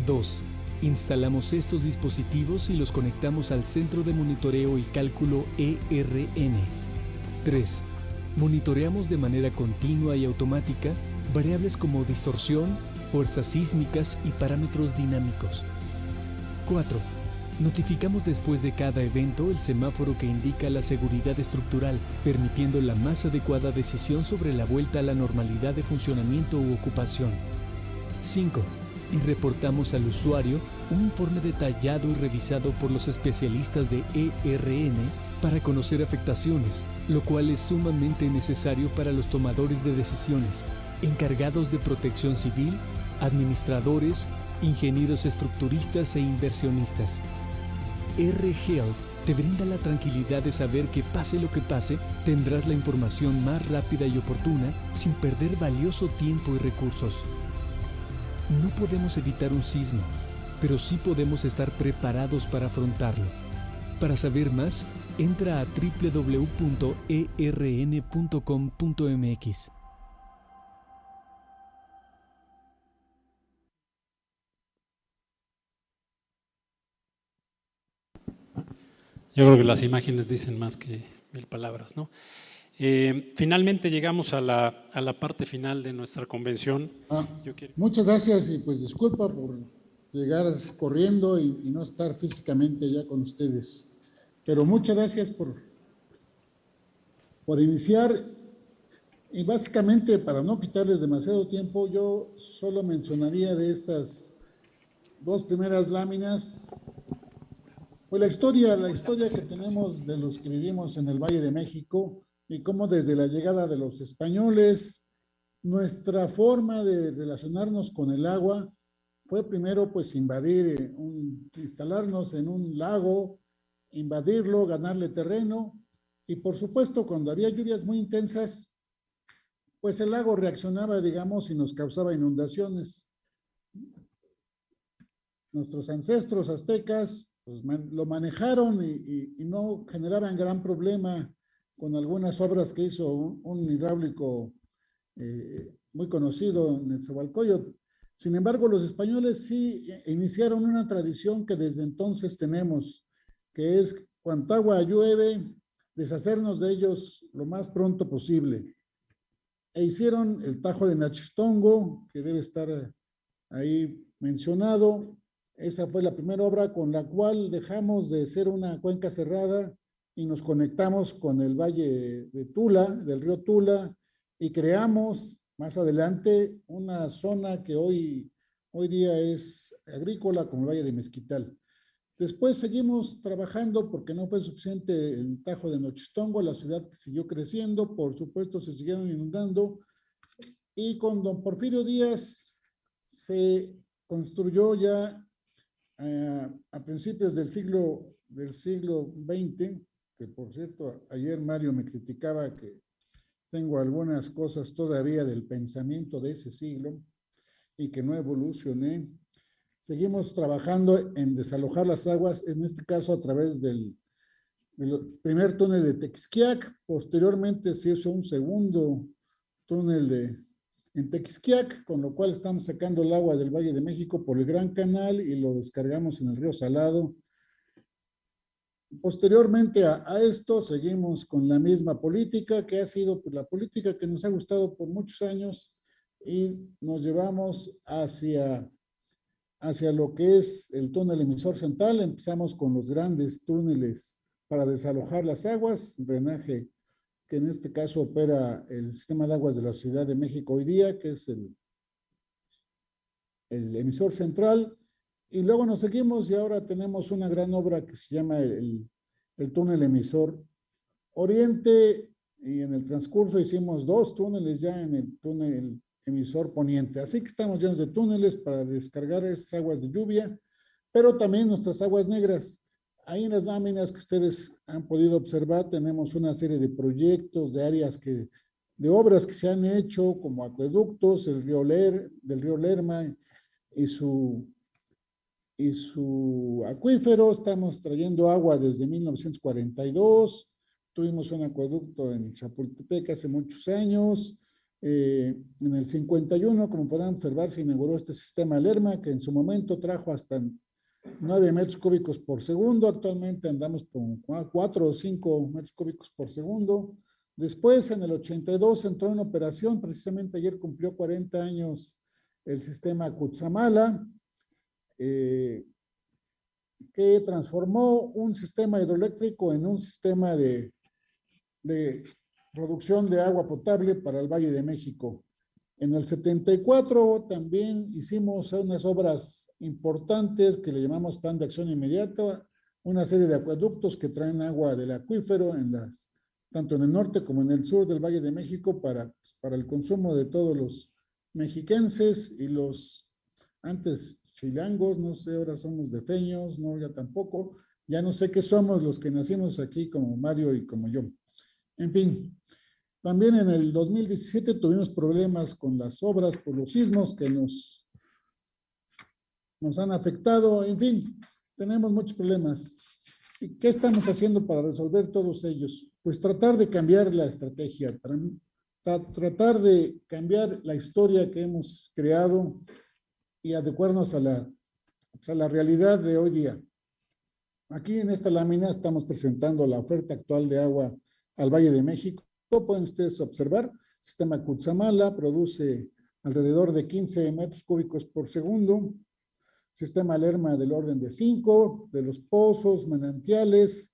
Speaker 8: 2. Instalamos estos dispositivos y los conectamos al Centro de Monitoreo y Cálculo ERN. 3. Monitoreamos de manera continua y automática variables como distorsión, fuerzas sísmicas y parámetros dinámicos. 4. Notificamos después de cada evento el semáforo que indica la seguridad estructural, permitiendo la más adecuada decisión sobre la vuelta a la normalidad de funcionamiento u ocupación. 5. Y reportamos al usuario un informe detallado y revisado por los especialistas de ERN para conocer afectaciones, lo cual es sumamente necesario para los tomadores de decisiones, encargados de protección civil, administradores, ingenieros estructuristas e inversionistas. R-Health te brinda la tranquilidad de saber que pase lo que pase, tendrás la información más rápida y oportuna sin perder valioso tiempo y recursos. No podemos evitar un sismo, pero sí podemos estar preparados para afrontarlo. Para saber más, entra a www.ern.com.mx.
Speaker 1: Yo creo que las imágenes dicen más que 1000 palabras, ¿no? Finalmente llegamos a la parte final de nuestra convención.
Speaker 9: Muchas gracias y pues disculpa por llegar corriendo y no estar físicamente ya con ustedes. Pero muchas gracias por iniciar. Y básicamente, para no quitarles demasiado tiempo, yo solo mencionaría de estas dos primeras láminas, pues la historia que tenemos de los que vivimos en el Valle de México y cómo desde la llegada de los españoles, nuestra forma de relacionarnos con el agua fue primero pues invadir, instalarnos en un lago, invadirlo, ganarle terreno y por supuesto cuando había lluvias muy intensas, pues el lago reaccionaba, digamos, y nos causaba inundaciones. Nuestros ancestros aztecas pues, lo manejaron y no generaban gran problema con algunas obras que hizo un hidráulico muy conocido en Nezahualcóyotl. Sin embargo, los españoles sí iniciaron una tradición que desde entonces tenemos, que es cuando agua llueve, deshacernos de ellos lo más pronto posible. E hicieron el Tajo de Nachixtongo, que debe estar ahí mencionado. Esa fue la primera obra con la cual dejamos de ser una cuenca cerrada y nos conectamos con el valle de Tula, del río Tula, y creamos más adelante una zona que hoy día es agrícola, como el Valle de Mezquital. Después seguimos trabajando porque no fue suficiente el Tajo de Nochixtongo, la ciudad siguió creciendo, por supuesto se siguieron inundando, y con don Porfirio Díaz se construyó ya a principios del siglo XX, que por cierto, ayer Mario me criticaba que tengo algunas cosas todavía del pensamiento de ese siglo y que no evolucioné. Seguimos trabajando en desalojar las aguas, en este caso a través del primer túnel de Tequisquiac. Posteriormente se hizo un segundo túnel en Tequisquiac, con lo cual estamos sacando el agua del Valle de México por el Gran Canal y lo descargamos en el río Salado. Posteriormente a esto seguimos con la misma política que ha sido pues, la política que nos ha gustado por muchos años y nos llevamos hacia lo que es el túnel emisor central. Empezamos con los grandes túneles para desalojar las aguas, drenaje que en este caso opera el sistema de aguas de la Ciudad de México hoy día, que es el emisor central. Y luego nos seguimos y ahora tenemos una gran obra que se llama el túnel emisor oriente y en el transcurso hicimos 2 túneles ya en el túnel emisor poniente. Así que estamos llenos de túneles para descargar esas aguas de lluvia, pero también nuestras aguas negras. Ahí en las láminas que ustedes han podido observar tenemos una serie de proyectos, de áreas de obras que se han hecho como acueductos, del río Lerma y su acuífero. Estamos trayendo agua desde 1942, tuvimos un acueducto en Chapultepec hace muchos años, en el 51, como podrán observar, se inauguró este sistema Lerma, que en su momento trajo hasta 9 metros cúbicos por segundo, actualmente andamos con 4 o 5 metros cúbicos por segundo. Después, en el 82, entró en operación, precisamente ayer cumplió 40 años el sistema Cutzamala, que transformó un sistema hidroeléctrico en un sistema de producción de agua potable para el Valle de México. En el 74 también hicimos unas obras importantes que le llamamos Plan de Acción Inmediata, una serie de acueductos que traen agua del acuífero tanto en el norte como en el sur del Valle de México para el consumo de todos los mexiquenses y los antes chilangos, no sé, ahora somos defeños, no, ya tampoco, ya no sé qué somos los que nacimos aquí como Mario y como yo. En fin, también en el 2017 tuvimos problemas con las obras por los sismos que nos nos han afectado, en fin, tenemos muchos problemas. ¿Y qué estamos haciendo para resolver todos ellos? Pues tratar de cambiar la estrategia, tratar de cambiar la historia que hemos creado y adecuarnos a la realidad de hoy día. Aquí en esta lámina estamos presentando la oferta actual de agua al Valle de México. Pueden ustedes observar, el sistema Cutzamala produce alrededor de 15 metros cúbicos por segundo, sistema Lerma del orden de 5, de los pozos, manantiales,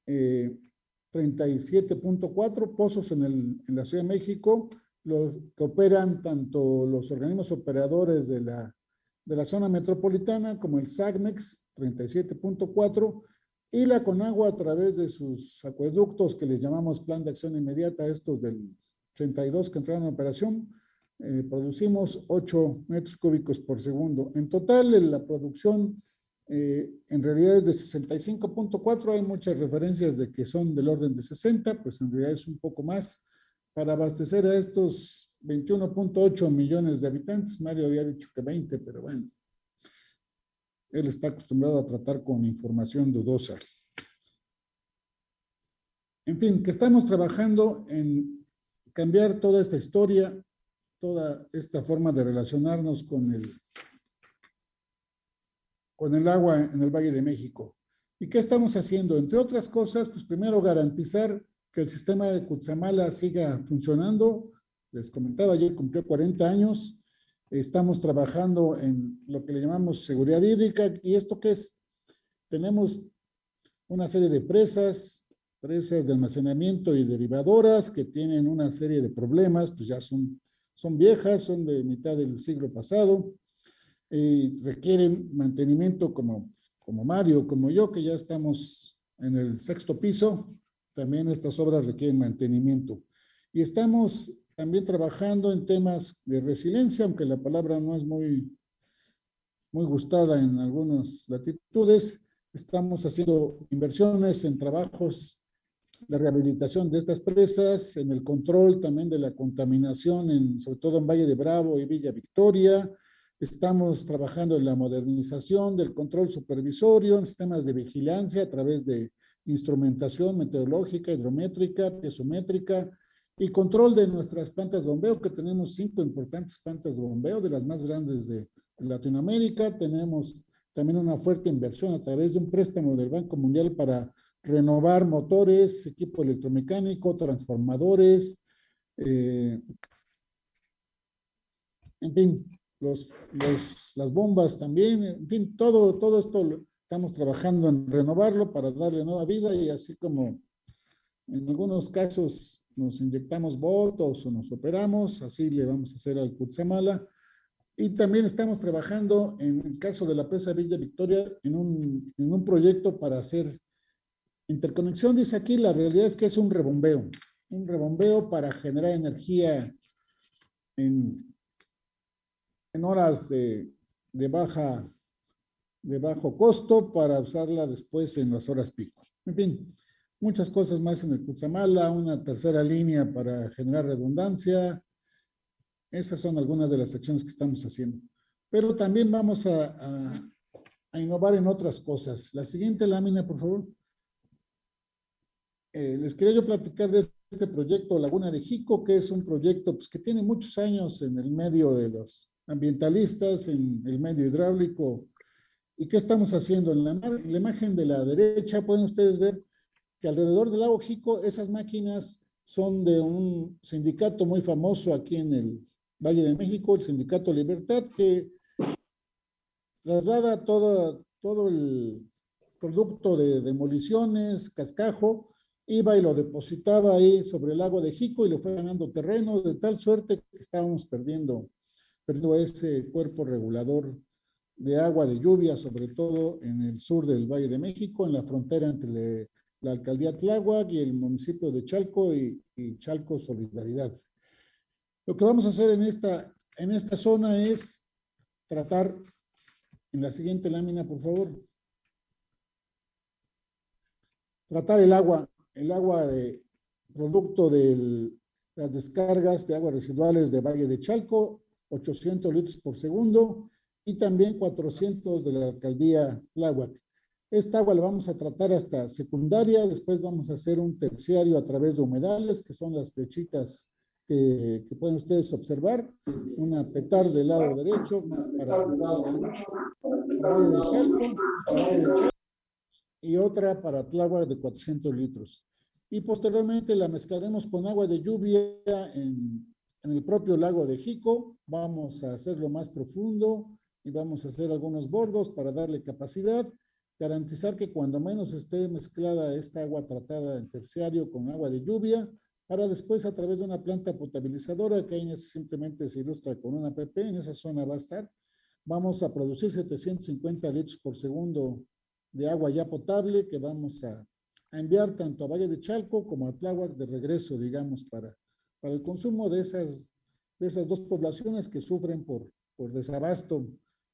Speaker 9: 37.4 pozos en la Ciudad de México, los que operan tanto los organismos operadores de la zona metropolitana como el SACMEX, 37.4, y la Conagua a través de sus acueductos que les llamamos Plan de Acción Inmediata, estos del 82 que entraron en operación, producimos 8 metros cúbicos por segundo. En total, la producción en realidad es de 65.4, hay muchas referencias de que son del orden de 60, pues en realidad es un poco más, para abastecer a estos 21.8 millones de habitantes. Mario había dicho que 20, pero bueno, él está acostumbrado a tratar con información dudosa. En fin, que estamos trabajando en cambiar toda esta historia, toda esta forma de relacionarnos con el agua en el Valle de México. ¿Y qué estamos haciendo? Entre otras cosas, pues primero garantizar que el sistema de Cutzamala siga funcionando. Les comentaba, ayer cumplió 40 años. Estamos trabajando en lo que le llamamos seguridad hídrica. ¿Y esto qué es? Tenemos una serie de presas de almacenamiento y derivadoras que tienen una serie de problemas, pues ya son viejas, son de mitad del siglo pasado, y requieren mantenimiento como Mario, como yo, que ya estamos en el 6º piso, también estas obras requieren mantenimiento. Y estamos también trabajando en temas de resiliencia, aunque la palabra no es muy gustada en algunas latitudes. Estamos haciendo inversiones en trabajos de rehabilitación de estas presas, en el control también de la contaminación, sobre todo en Valle de Bravo y Villa Victoria. Estamos trabajando en la modernización del control supervisorio, en sistemas de vigilancia a través de instrumentación meteorológica, hidrométrica, piezométrica y control de nuestras plantas de bombeo, que tenemos 5 importantes plantas de bombeo, de las más grandes de Latinoamérica. Tenemos también una fuerte inversión a través de un préstamo del Banco Mundial para renovar motores, equipo electromecánico, transformadores, en fin, las bombas también, en fin, todo esto estamos trabajando en renovarlo para darle nueva vida, y así como en algunos casos nos inyectamos botox o nos operamos, así le vamos a hacer al Cutzamala. Y también estamos trabajando en el caso de la presa Villa Victoria en un proyecto para hacer interconexión. Dice aquí, la realidad es que es un rebombeo para generar energía en horas de bajo costo para usarla después en las horas pico. En fin, muchas cosas más en el Cutzamala, una tercera línea para generar redundancia. Esas son algunas de las acciones que estamos haciendo. Pero también vamos a innovar en otras cosas. La siguiente lámina, por favor. Les quería yo platicar de este proyecto Laguna de Jico, que es un proyecto pues, que tiene muchos años en el medio de los ambientalistas, en el medio hidráulico. ¿Y qué estamos haciendo? En la imagen de la derecha pueden ustedes ver que alrededor del lago Jico esas máquinas son de un sindicato muy famoso aquí en el Valle de México, el Sindicato Libertad, que traslada todo el producto de demoliciones, cascajo, iba y lo depositaba ahí sobre el lago de Jico y le fue ganando terreno, de tal suerte que estábamos perdiendo ese cuerpo regulador de agua de lluvia, sobre todo en el sur del Valle de México, en la frontera entre la alcaldía Tláhuac y el municipio de Chalco y Chalco Solidaridad. Lo que vamos a hacer en esta zona es tratar, en la siguiente lámina, por favor, tratar el agua de producto de las descargas de aguas residuales de Valle de Chalco, 800 litros por segundo, y también 400 de la alcaldía Tláhuac. Esta agua la vamos a tratar hasta secundaria, después vamos a hacer un terciario a través de humedales, que son las flechitas que pueden ustedes observar, una petar del lado derecho para el Valle de Chalco, y otra para Tláhuac de 400 litros. Y posteriormente la mezclaremos con agua de lluvia en el propio lago de Jico. Vamos a hacerlo más profundo y vamos a hacer algunos bordos para darle capacidad, garantizar que cuando menos esté mezclada esta agua tratada en terciario con agua de lluvia, para después a través de una planta potabilizadora, que ahí simplemente se ilustra con una PP, en esa zona va a estar, vamos a producir 750 litros por segundo de agua ya potable que vamos a enviar tanto a Valle de Chalco como a Tláhuac de regreso, digamos, para el consumo de esas dos poblaciones que sufren por desabasto,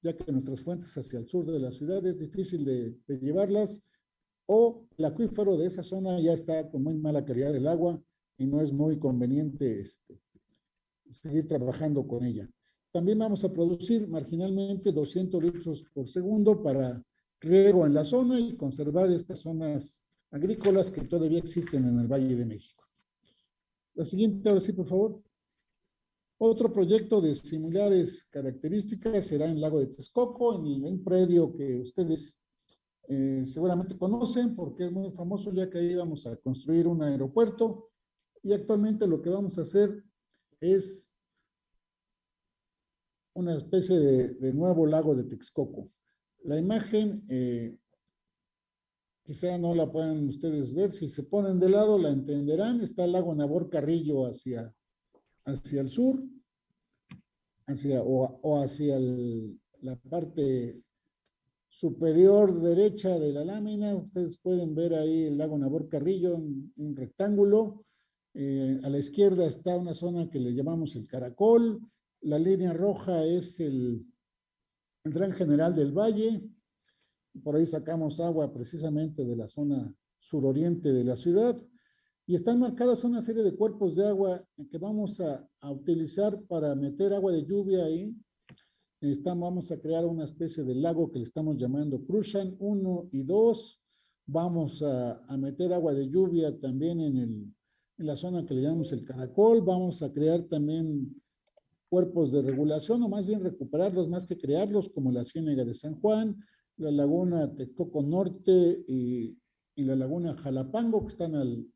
Speaker 9: ya que nuestras fuentes hacia el sur de la ciudad es difícil de llevarlas, o el acuífero de esa zona ya está con muy mala calidad del agua y no es muy conveniente seguir trabajando con ella. También vamos a producir marginalmente 200 litros por segundo para riego en la zona y conservar estas zonas agrícolas que todavía existen en el Valle de México. La siguiente, ahora sí, por favor. Otro proyecto de similares características será en el lago de Texcoco, en un predio que ustedes seguramente conocen porque es muy famoso, ya que ahí vamos a construir un aeropuerto, y actualmente lo que vamos a hacer es una especie de nuevo lago de Texcoco. La imagen, quizá no la puedan ustedes ver, si se ponen de lado la entenderán. Está el lago Nabor Carrillo hacia el sur, hacia la parte superior derecha de la lámina. Ustedes pueden ver ahí el lago Nabor Carrillo, un rectángulo. A la izquierda está una zona que le llamamos el Caracol. La línea roja es el Tren General del Valle. Por ahí sacamos agua precisamente de la zona suroriente de la ciudad. Y están marcadas una serie de cuerpos de agua que vamos a utilizar para meter agua de lluvia ahí. Vamos a crear una especie de lago que le estamos llamando Cruzan 1 y 2. Vamos a meter agua de lluvia también en la zona que le llamamos el Caracol. Vamos a crear también cuerpos de regulación, o más bien recuperarlos más que crearlos, como la Ciénega de San Juan, la laguna Texcoco Norte y la laguna Jalapango, que están en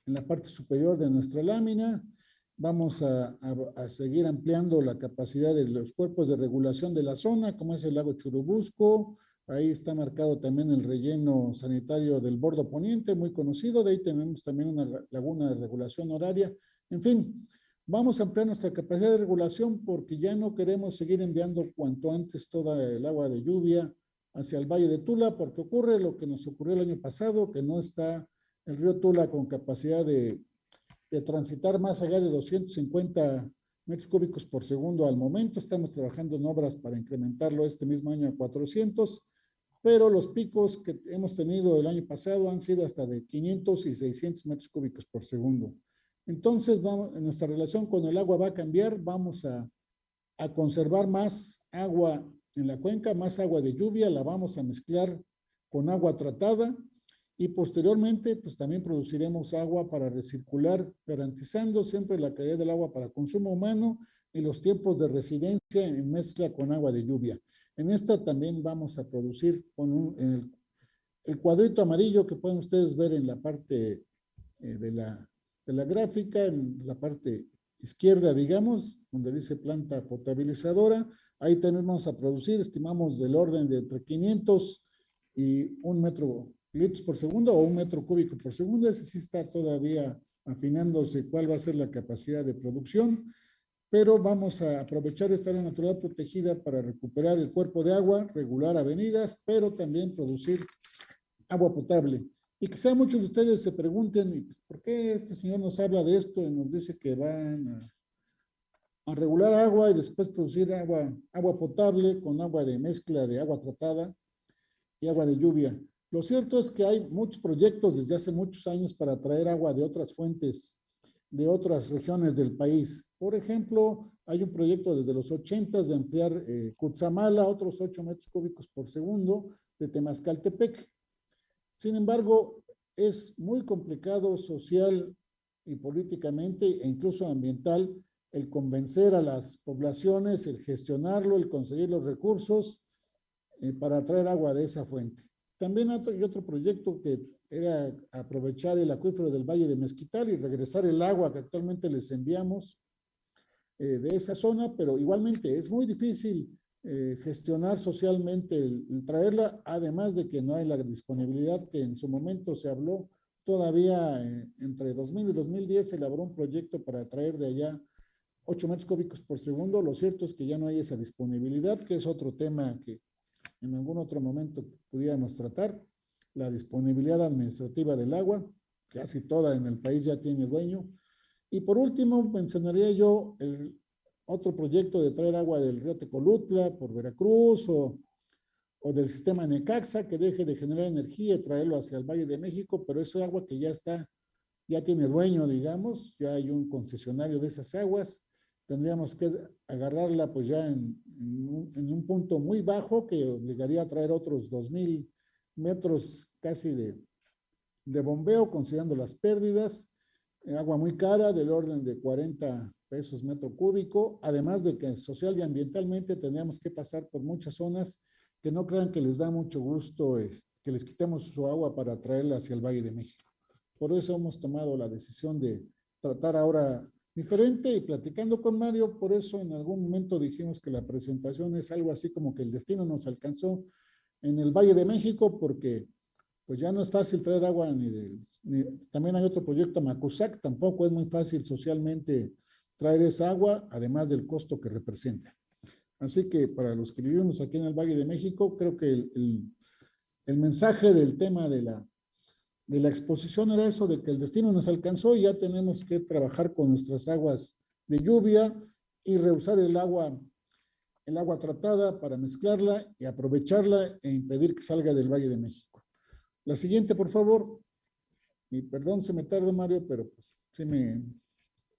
Speaker 9: la parte superior de nuestra lámina. Vamos a seguir ampliando la capacidad de los cuerpos de regulación de la zona, como es el lago Churubusco. Ahí está marcado también el relleno sanitario del Bordo Poniente, muy conocido. De ahí tenemos también una laguna de regulación horaria. En fin, vamos a ampliar nuestra capacidad de regulación porque ya no queremos seguir enviando cuanto antes toda el agua de lluvia hacia el Valle de Tula, porque ocurre lo que nos ocurrió el año pasado, que no está el río Tula con capacidad de transitar más allá de 250 metros cúbicos por segundo al momento. Estamos trabajando en obras para incrementarlo este mismo año a 400, pero los picos que hemos tenido el año pasado han sido hasta de 500 y 600 metros cúbicos por segundo. Entonces, nuestra relación con el agua va a cambiar. Vamos a conservar más agua en la cuenca, más agua de lluvia, la vamos a mezclar con agua tratada y posteriormente pues también produciremos agua para recircular, garantizando siempre la calidad del agua para consumo humano y los tiempos de residencia en mezcla con agua de lluvia. En esta también vamos a producir con el cuadrito amarillo que pueden ustedes ver en la parte de la gráfica, en la parte izquierda, digamos, donde dice planta potabilizadora. Ahí también vamos a producir, estimamos del orden de entre 500 y 1 metro litros por segundo o 1 metro cúbico por segundo. Ese sí está todavía afinándose cuál va a ser la capacidad de producción, pero vamos a aprovechar esta área natural protegida para recuperar el cuerpo de agua, regular avenidas, pero también producir agua potable. Y quizá muchos de ustedes se pregunten, ¿por qué este señor nos habla de esto y nos dice que van a regular agua y después producir agua potable con agua de mezcla de agua tratada y agua de lluvia? Lo cierto es que hay muchos proyectos desde hace muchos años para traer agua de otras fuentes de otras regiones del país. Por ejemplo, hay un proyecto desde los 80 de ampliar Cutzamala a otros 8 metros cúbicos por segundo de Temascaltepec. Sin embargo, es muy complicado social y políticamente e incluso ambiental el convencer a las poblaciones, el gestionarlo, el conseguir los recursos para traer agua de esa fuente. También hay otro proyecto que era aprovechar el acuífero del Valle de Mezquital y regresar el agua que actualmente les enviamos de esa zona, pero igualmente es muy difícil gestionar socialmente el traerla, además de que no hay la disponibilidad que en su momento se habló. Todavía entre 2000 y 2010 se elaboró un proyecto para traer de allá 8 metros cúbicos por segundo. Lo cierto es que ya no hay esa disponibilidad, que es otro tema que en algún otro momento pudiéramos tratar. La disponibilidad administrativa del agua, casi toda en el país ya tiene dueño. Y por último, mencionaría yo el otro proyecto de traer agua del río Tecolutla por Veracruz o del sistema Necaxa, que deje de generar energía y traerlo hacia el Valle de México, pero es agua que ya está, ya tiene dueño, digamos, ya hay un concesionario de esas aguas. Tendríamos que agarrarla pues ya en un punto muy bajo que obligaría a traer otros 2000 metros casi de bombeo, considerando las pérdidas. Agua muy cara, del orden de 40 pesos metro cúbico, además de que social y ambientalmente tendríamos que pasar por muchas zonas que no crean que les da mucho gusto que les quitemos su agua para traerla hacia el Valle de México. Por eso hemos tomado la decisión de tratar ahora diferente y platicando con Mario, por eso en algún momento dijimos que la presentación es algo así como que el destino nos alcanzó en el Valle de México, porque pues ya no es fácil traer agua también hay otro proyecto Macusac, tampoco es muy fácil socialmente traer esa agua, además del costo que representa. Así que para los que vivimos aquí en el Valle de México, creo que el mensaje del tema de la exposición era eso, de que el destino nos alcanzó y ya tenemos que trabajar con nuestras aguas de lluvia y reusar el agua tratada para mezclarla y aprovecharla e impedir que salga del Valle de México. La siguiente, por favor. Y perdón, se me tarda, Mario, pero pues sí me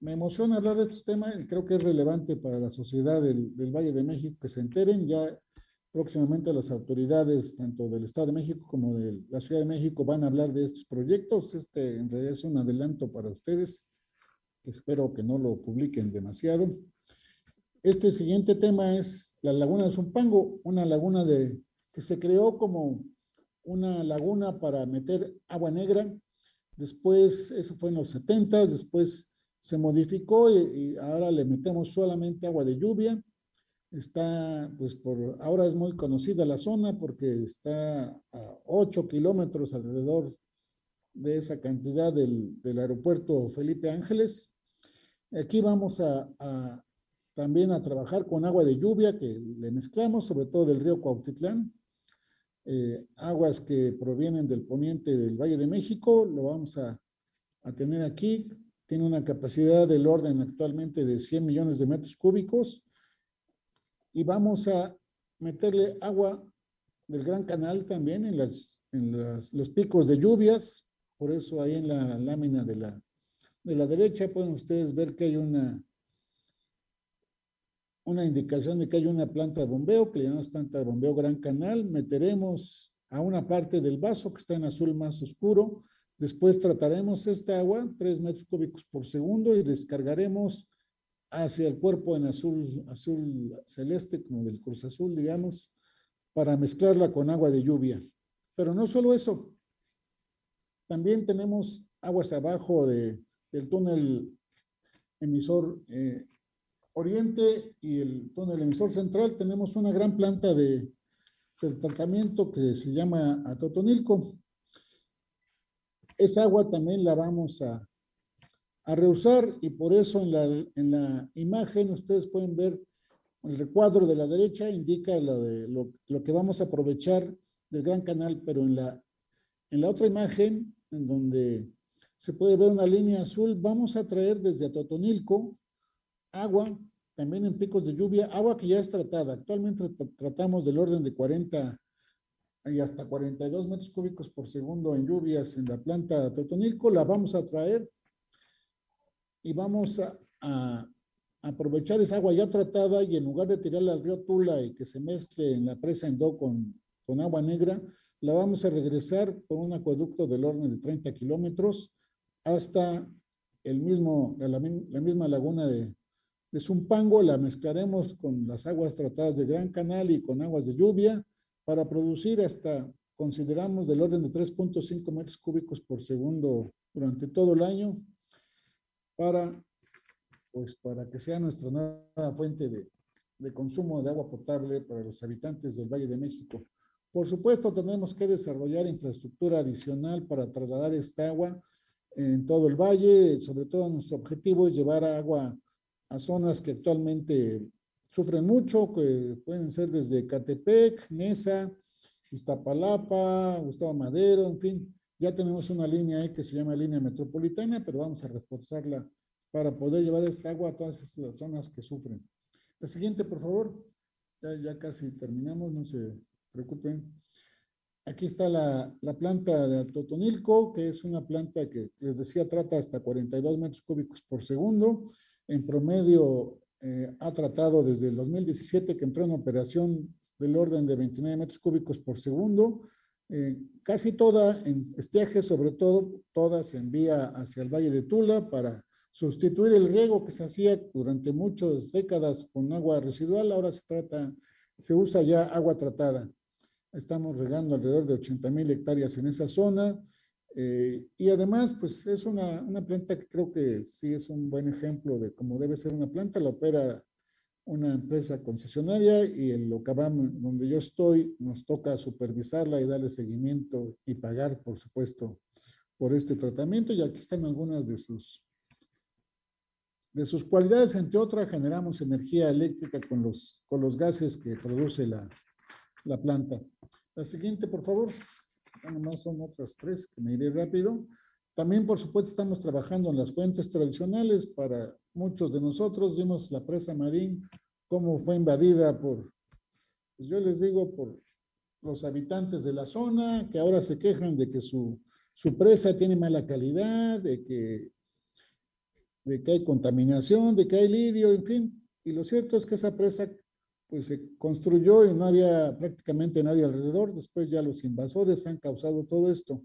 Speaker 9: emociona hablar de estos temas y creo que es relevante para la sociedad del Valle de México que se enteren. Ya próximamente las autoridades, tanto del Estado de México como de la Ciudad de México, van a hablar de estos proyectos. En realidad es un adelanto para ustedes. Espero que no lo publiquen demasiado. Este siguiente tema es la laguna de Zumpango, una laguna que se creó como una laguna para meter agua negra. Después, eso fue en los 70s, después se modificó y ahora le metemos solamente agua de lluvia. Está, pues ahora es muy conocida la zona porque está a 8 kilómetros alrededor de esa cantidad del aeropuerto Felipe Ángeles. Aquí vamos también a trabajar con agua de lluvia que le mezclamos, sobre todo del río Cuautitlán. Aguas que provienen del poniente del Valle de México, lo vamos a tener aquí. Tiene una capacidad del orden actualmente de 100 millones de metros cúbicos y vamos a meterle agua del Gran Canal también en los picos de lluvias. Por eso ahí en la lámina de la derecha pueden ustedes ver que hay una indicación de que hay una planta de bombeo, que le llamamos planta de bombeo Gran Canal. Meteremos a una parte del vaso que está en azul más oscuro. Después trataremos esta agua, 3 metros cúbicos por segundo, y descargaremos hacia el cuerpo en azul celeste, como del Cruz Azul, digamos, para mezclarla con agua de lluvia. Pero no solo eso, también tenemos aguas abajo del túnel emisor oriente y el túnel emisor central. Tenemos una gran planta de tratamiento que se llama Atotonilco. Esa agua también la vamos a reusar y por eso en la imagen ustedes pueden ver el recuadro de la derecha, indica lo que vamos a aprovechar del Gran Canal, pero en la otra imagen, en donde se puede ver una línea azul, vamos a traer desde Atotonilco agua, también en picos de lluvia, agua que ya es tratada. Actualmente tratamos del orden de 40 y hasta 42 metros cúbicos por segundo en lluvias en la planta de Atotonilco. La vamos a traer y vamos a aprovechar esa agua ya tratada y en lugar de tirarla al río Tula y que se mezcle en la presa Endó con agua negra, la vamos a regresar por un acueducto del orden de 30 kilómetros hasta la misma laguna de Zumpango. La mezclaremos con las aguas tratadas de Gran Canal y con aguas de lluvia para producir hasta, consideramos, del orden de 3.5 metros cúbicos por segundo durante todo el año para que sea nuestra nueva fuente de consumo de agua potable para los habitantes del Valle de México. Por supuesto, tendremos que desarrollar infraestructura adicional para trasladar esta agua en todo el valle. Sobre todo, nuestro objetivo es llevar agua a zonas que actualmente sufren mucho, que pueden ser desde Ecatepec, Nesa, Iztapalapa, Gustavo Madero, en fin. Ya tenemos una línea ahí que se llama línea metropolitana, pero vamos a reforzarla para poder llevar esta agua a todas las zonas que sufren. La siguiente, por favor. Ya casi terminamos, no se preocupen. Aquí está la planta de Totonilco, que es una planta que les decía trata hasta 42 metros cúbicos por segundo. En promedio ha tratado desde el 2017 que entró en operación del orden de 29 metros cúbicos por segundo. Casi toda en estiaje, sobre todo, toda se envía hacia el Valle de Tula para sustituir el riego que se hacía durante muchas décadas con agua residual. Ahora se usa ya agua tratada. Estamos regando alrededor de 80,000 hectáreas en esa zona. Y además, pues es una planta que creo que sí es un buen ejemplo de cómo debe ser una planta. La opera una empresa concesionaria y el Ocabam, donde yo estoy, nos toca supervisarla y darle seguimiento y pagar, por supuesto, por este tratamiento. Y aquí están algunas de sus cualidades. Entre otras, generamos energía eléctrica con los gases que produce la planta. La siguiente, por favor. Nomás son otras tres que me iré rápido. También, por supuesto, estamos trabajando en las fuentes tradicionales. Para muchos de nosotros vimos la presa Marín, cómo fue invadida por los habitantes de la zona, que ahora se quejan de que su presa tiene mala calidad, de que hay contaminación, de que hay lirio, en fin. Y lo cierto es que esa presa pues se construyó y no había prácticamente nadie alrededor. Después ya los invasores han causado todo esto.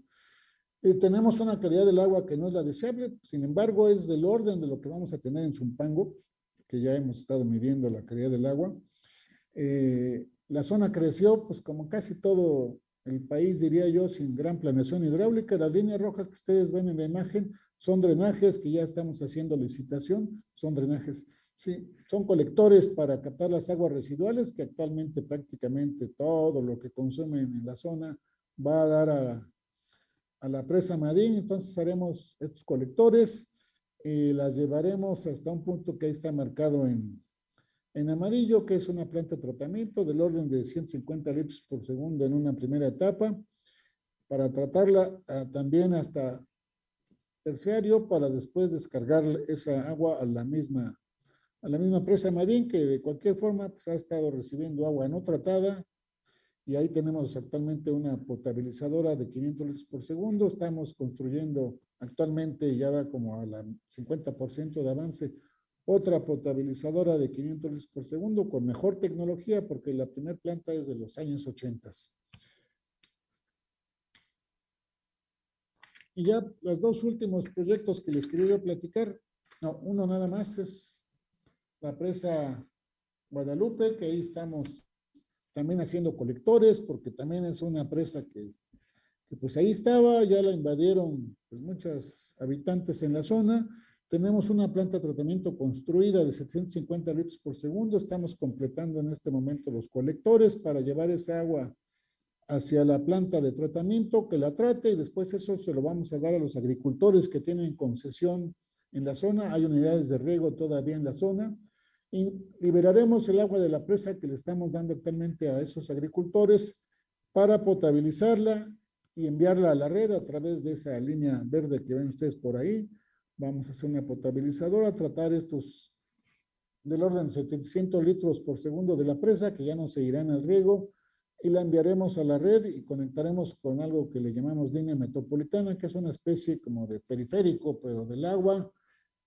Speaker 9: Tenemos una calidad del agua que no es la deseable, sin embargo es del orden de lo que vamos a tener en Zumpango, que ya hemos estado midiendo la calidad del agua. La zona creció, pues como casi todo el país, diría yo, sin gran planeación hidráulica. Las líneas rojas que ustedes ven en la imagen son drenajes que ya estamos haciendo licitación, son drenajes. Sí, son colectores para captar las aguas residuales que actualmente prácticamente todo lo que consumen en la zona va a dar a la presa Madín. Entonces haremos estos colectores y las llevaremos hasta un punto que ahí está marcado en amarillo, que es una planta de tratamiento del orden de 150 litros por segundo en una primera etapa, para tratarla también hasta terciario, para después descargar esa agua a la misma presa Madín, que de cualquier forma pues, ha estado recibiendo agua no tratada, y ahí tenemos actualmente una potabilizadora de 500 litros por segundo. Estamos construyendo actualmente, ya va como a la 50% de avance, otra potabilizadora de 500 litros por segundo con mejor tecnología, porque la primera planta es de los años 80. Y ya los dos últimos proyectos que les quería platicar, uno nada más es la presa Guadalupe, que ahí estamos también haciendo colectores, porque también es una presa que pues ahí estaba, ya la invadieron pues, muchos habitantes en la zona. Tenemos una planta de tratamiento construida de 750 litros por segundo. Estamos completando en este momento los colectores para llevar esa agua hacia la planta de tratamiento, que la trate, y después eso se lo vamos a dar a los agricultores que tienen concesión en la zona. Hay unidades de riego todavía en la zona. Y liberaremos el agua de la presa que le estamos dando actualmente a esos agricultores para potabilizarla y enviarla a la red a través de esa línea verde que ven ustedes por ahí. Vamos a hacer una potabilizadora, tratar estos del orden de 700 litros por segundo de la presa, que ya no se irán al riego, y la enviaremos a la red y conectaremos con algo que le llamamos línea metropolitana, que es una especie como de periférico, pero del agua,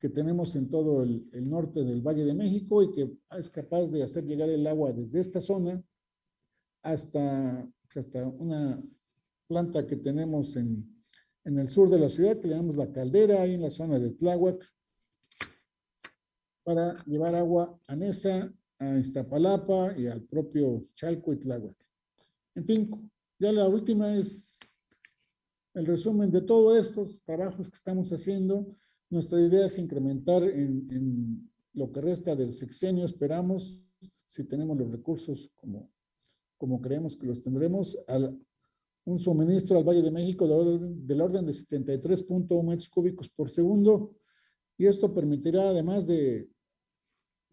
Speaker 9: que tenemos en todo el norte del Valle de México y que es capaz de hacer llegar el agua desde esta zona hasta una planta que tenemos en el sur de la ciudad, que le llamamos La Caldera, ahí en la zona de Tláhuac, para llevar agua a Neza, a Iztapalapa y al propio Chalco y Tláhuac. En fin, ya la última es el resumen de todos estos trabajos que estamos haciendo. Nuestra idea es incrementar en lo que resta del sexenio, esperamos, si tenemos los recursos como creemos que los tendremos, un suministro al Valle de México del orden de 73.1 metros cúbicos por segundo, y esto permitirá, además de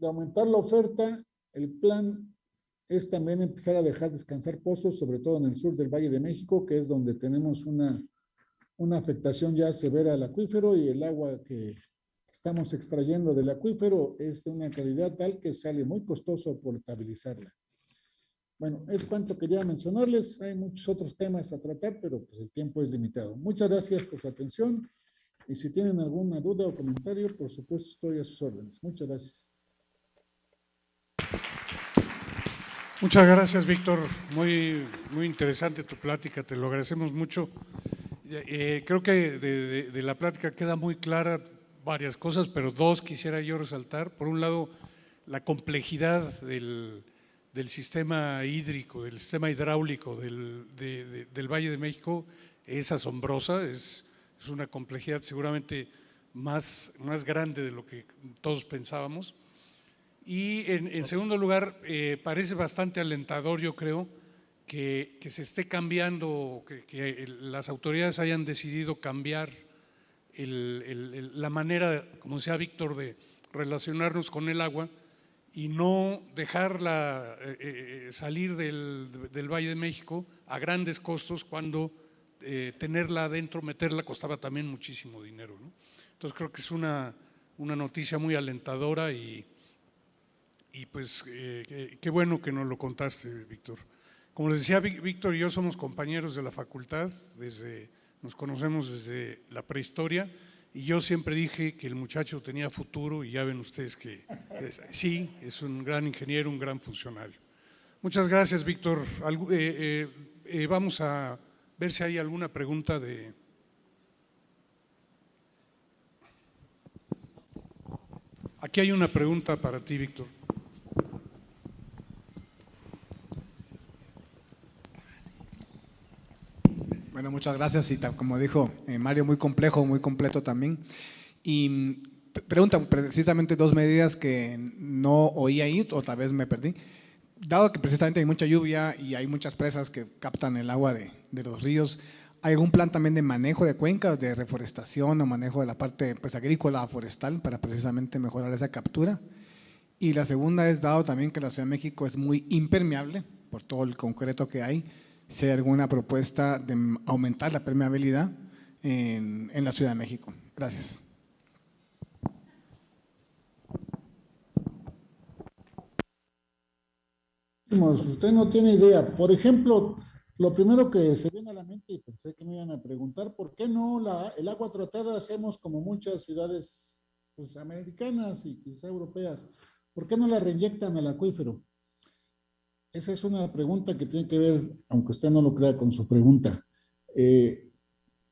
Speaker 9: aumentar la oferta, el plan es también empezar a dejar descansar pozos, sobre todo en el sur del Valle de México, que es donde tenemos una afectación ya severa al acuífero, y el agua que estamos extrayendo del acuífero es de una calidad tal que sale muy costoso potabilizarla. Bueno, es cuanto quería mencionarles. Hay muchos otros temas a tratar, pero pues el tiempo es limitado. Muchas gracias por su atención, y si tienen alguna duda o comentario, por supuesto estoy a sus órdenes. Muchas gracias.
Speaker 10: Muchas gracias, Víctor. Muy interesante tu plática, te lo agradecemos mucho. Creo que de la plática queda muy clara varias cosas, pero dos quisiera yo resaltar. Por un lado, la complejidad del sistema hídrico, del sistema hidráulico del Valle de México es asombrosa, es una complejidad seguramente más grande de lo que todos pensábamos. Y en segundo lugar, parece bastante alentador, yo creo, que se esté cambiando, que las autoridades hayan decidido cambiar la manera, como decía Víctor, de relacionarnos con el agua y no dejarla salir del Valle de México a grandes costos, cuando tenerla adentro, meterla, costaba también muchísimo dinero, ¿no? Entonces creo que es una noticia muy alentadora, y pues qué bueno que nos lo contaste, Víctor. Como les decía, Víctor y yo somos compañeros de la facultad, nos conocemos desde la prehistoria, y yo siempre dije que el muchacho tenía futuro, y ya ven ustedes que sí, es un gran ingeniero, un gran funcionario. Muchas gracias, Víctor. Vamos a ver si hay alguna pregunta de… Aquí hay una pregunta para ti, Víctor.
Speaker 11: Bueno, muchas gracias, y como dijo Mario, muy complejo, muy completo también. Y preguntan precisamente dos medidas que no oí ahí, o tal vez me perdí. Dado que precisamente hay mucha lluvia y hay muchas presas que captan el agua de los ríos, ¿hay algún plan también de manejo de cuencas, de reforestación o manejo de la parte pues, agrícola, forestal, para precisamente mejorar esa captura? Y la segunda es, dado también que la Ciudad de México es muy impermeable por todo el concreto que hay, si hay alguna propuesta de aumentar la permeabilidad en la Ciudad de México. Gracias.
Speaker 9: Usted no tiene idea. Por ejemplo, lo primero que se viene a la mente, y pensé que me iban a preguntar, ¿por qué no el agua tratada hacemos como muchas ciudades pues, americanas y quizá europeas? ¿Por qué no la reinyectan al acuífero? Esa es una pregunta que tiene que ver, aunque usted no lo crea, con su pregunta.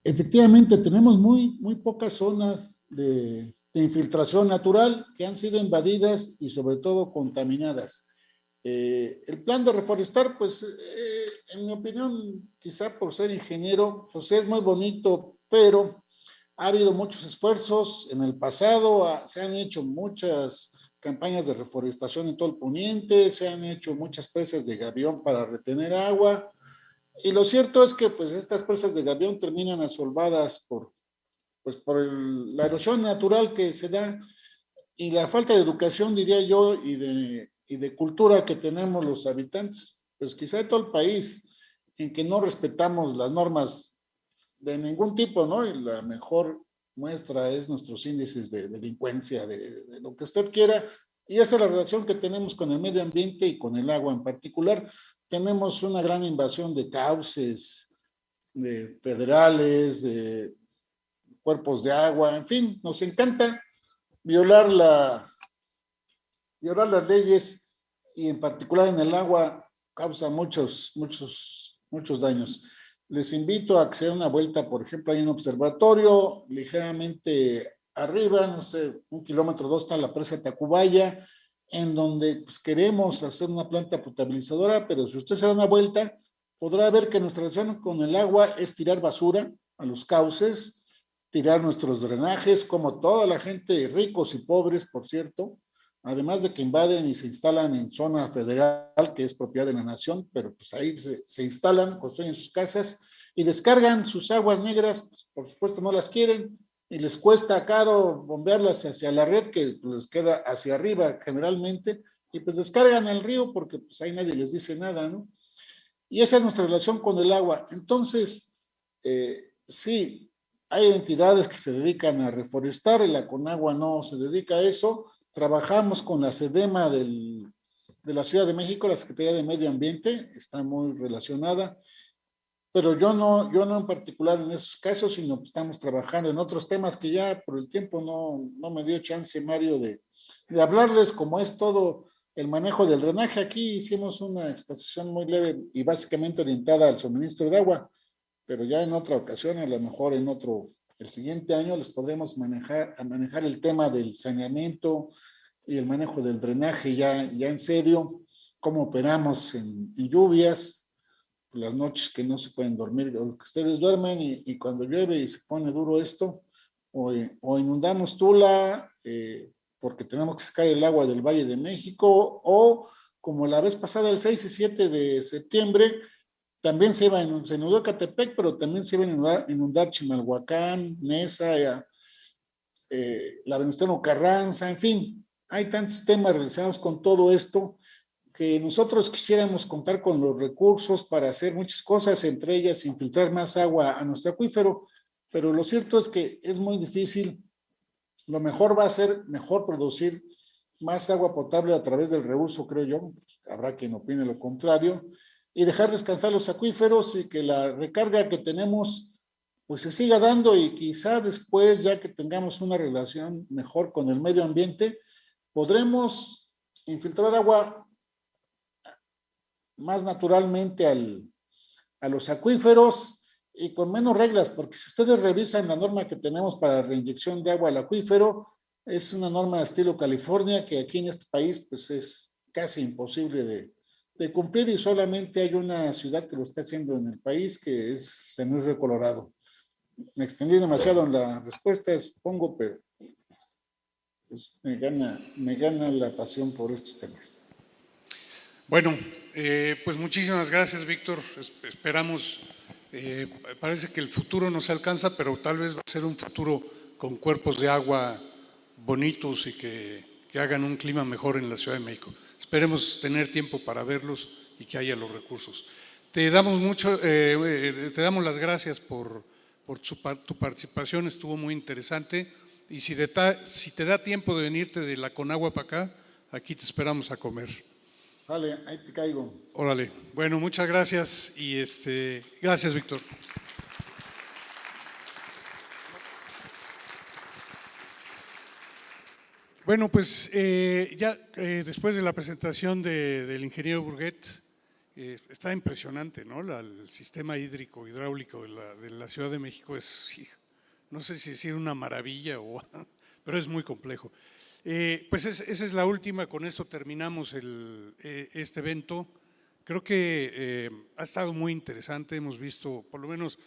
Speaker 9: Efectivamente, tenemos muy pocas zonas de infiltración natural que han sido invadidas y sobre todo contaminadas. El plan de reforestar, pues, en mi opinión, quizá por ser ingeniero, pues es muy bonito, pero ha habido muchos esfuerzos en el pasado, se han hecho muchas campañas de reforestación en todo el poniente, se han hecho muchas presas de gavión para retener agua, y lo cierto es que pues estas presas de gavión terminan asolvadas por la erosión natural que se da, y la falta de educación, diría yo, y de cultura que tenemos los habitantes, pues quizá de todo el país, en que no respetamos las normas de ningún tipo, ¿no? Y la mejor muestra es nuestros índices de delincuencia, de lo que usted quiera, y esa es la relación que tenemos con el medio ambiente y con el agua en particular. Tenemos una gran invasión de cauces, de federales, de cuerpos de agua, en fin, nos encanta violar las leyes y en particular en el agua causa muchos daños. Les invito a que se den una vuelta, por ejemplo, hay un observatorio ligeramente arriba, no sé, 1 kilómetro o 2 está la presa Tacubaya, en donde pues, queremos hacer una planta potabilizadora, pero si usted se da una vuelta, podrá ver que nuestra relación con el agua es tirar basura a los cauces, tirar nuestros drenajes, como toda la gente, ricos y pobres, por cierto, además de que invaden y se instalan en zona federal, que es propiedad de la nación, pero pues ahí se instalan, construyen sus casas y descargan sus aguas negras, pues, por supuesto no las quieren, y les cuesta caro bombearlas hacia la red, que les queda hacia arriba generalmente, y pues descargan al río porque pues ahí nadie les dice nada, ¿no? Y esa es nuestra relación con el agua. Entonces, sí, hay entidades que se dedican a reforestar, y la Conagua no se dedica a eso. Trabajamos con la SEDEMA de la Ciudad de México, la Secretaría de Medio Ambiente, está muy relacionada, pero yo no en particular en esos casos, sino que estamos trabajando en otros temas que ya por el tiempo no me dio chance, Mario, de hablarles, como es todo el manejo del drenaje. Aquí hicimos una exposición muy leve y básicamente orientada al suministro de agua, pero ya en otra ocasión, a lo mejor el siguiente año les podremos manejar el tema del saneamiento y el manejo del drenaje ya en serio, cómo operamos en lluvias, las noches que no se pueden dormir, o que ustedes duermen y cuando llueve y se pone duro esto, o inundamos Tula porque tenemos que sacar el agua del Valle de México, o como la vez pasada, el 6 y 7 de septiembre, también se inundó Catepec, pero también se iba a inundar Chimalhuacán, Nesa, la Venustiano Carranza, en fin, hay tantos temas relacionados con todo esto que nosotros quisiéramos contar con los recursos para hacer muchas cosas, entre ellas infiltrar más agua a nuestro acuífero, pero lo cierto es que es muy difícil. Lo mejor va a ser producir más agua potable a través del reuso, creo yo, habrá quien opine lo contrario, y dejar descansar los acuíferos y que la recarga que tenemos pues se siga dando, y quizá después, ya que tengamos una relación mejor con el medio ambiente, podremos infiltrar agua más naturalmente a los acuíferos y con menos reglas, porque si ustedes revisan la norma que tenemos para reinyección de agua al acuífero, es una norma de estilo California que aquí en este país pues es casi imposible de cumplir, y solamente hay una ciudad que lo está haciendo en el país, que es San Luis Río Colorado. Me extendí demasiado en la respuesta, supongo, pero pues me gana la pasión por estos temas.
Speaker 10: Bueno, pues muchísimas gracias, Víctor. Esperamos, parece que el futuro nos alcanza, pero tal vez va a ser un futuro con cuerpos de agua bonitos y que hagan un clima mejor en la Ciudad de México. Esperemos tener tiempo para verlos y que haya los recursos. Te damos las gracias por tu participación, estuvo muy interesante, y si te da tiempo de venirte de la Conagua para acá, aquí te esperamos a comer.
Speaker 9: Sale, ahí te caigo.
Speaker 10: Órale. Bueno, muchas gracias y gracias, Víctor. Bueno, pues después de la presentación del ingeniero Burguet, está impresionante, ¿no? El sistema hidráulico de la Ciudad de México es, no sé si decir una maravilla, pero es muy complejo. Pues esa es la última, con esto terminamos este evento. Creo que ha estado muy interesante, hemos visto, por lo menos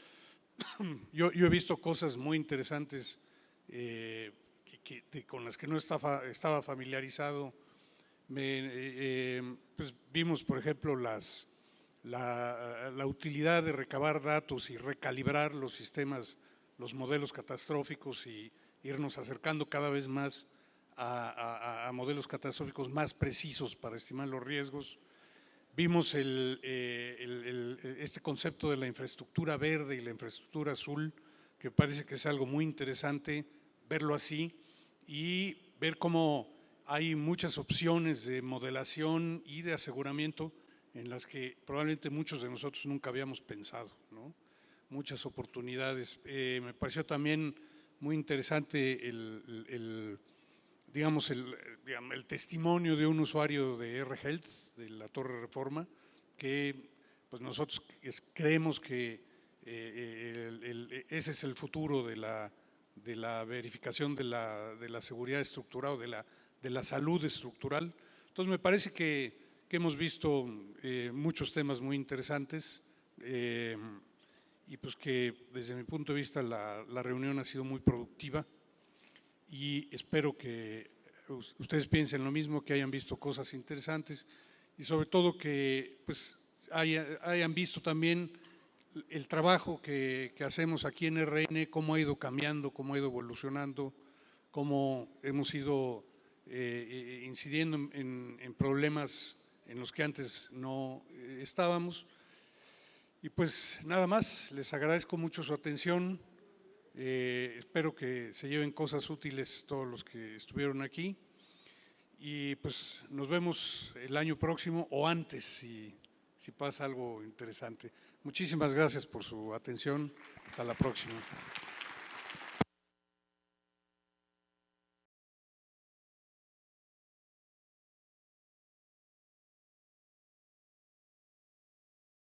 Speaker 10: yo he visto cosas muy interesantes con las que no estaba familiarizado. Pues vimos, por ejemplo, la utilidad de recabar datos y recalibrar los sistemas, los modelos catastróficos, y irnos acercando cada vez más a modelos catastróficos más precisos para estimar los riesgos. Vimos este concepto de la infraestructura verde y la infraestructura azul, que parece que es algo muy interesante verlo así, y ver cómo hay muchas opciones de modelación y de aseguramiento en las que probablemente muchos de nosotros nunca habíamos pensado, ¿no? Muchas oportunidades. Me pareció también muy interesante digamos, el testimonio de un usuario de R-Health, de la Torre Reforma, que pues nosotros creemos que ese es el futuro de la verificación de la seguridad estructural o de la salud estructural. Entonces me parece que hemos visto muchos temas muy interesantes y pues que desde mi punto de vista la reunión ha sido muy productiva y espero que ustedes piensen lo mismo, que hayan visto cosas interesantes y sobre todo que pues hayan visto también el trabajo que hacemos aquí en RN, cómo ha ido cambiando, cómo ha ido evolucionando, cómo hemos ido incidiendo en problemas en los que antes no estábamos. Y pues nada más, les agradezco mucho su atención, espero que se lleven cosas útiles todos los que estuvieron aquí y pues nos vemos el año próximo o antes si pasa algo interesante. Muchísimas gracias por su atención, hasta la próxima.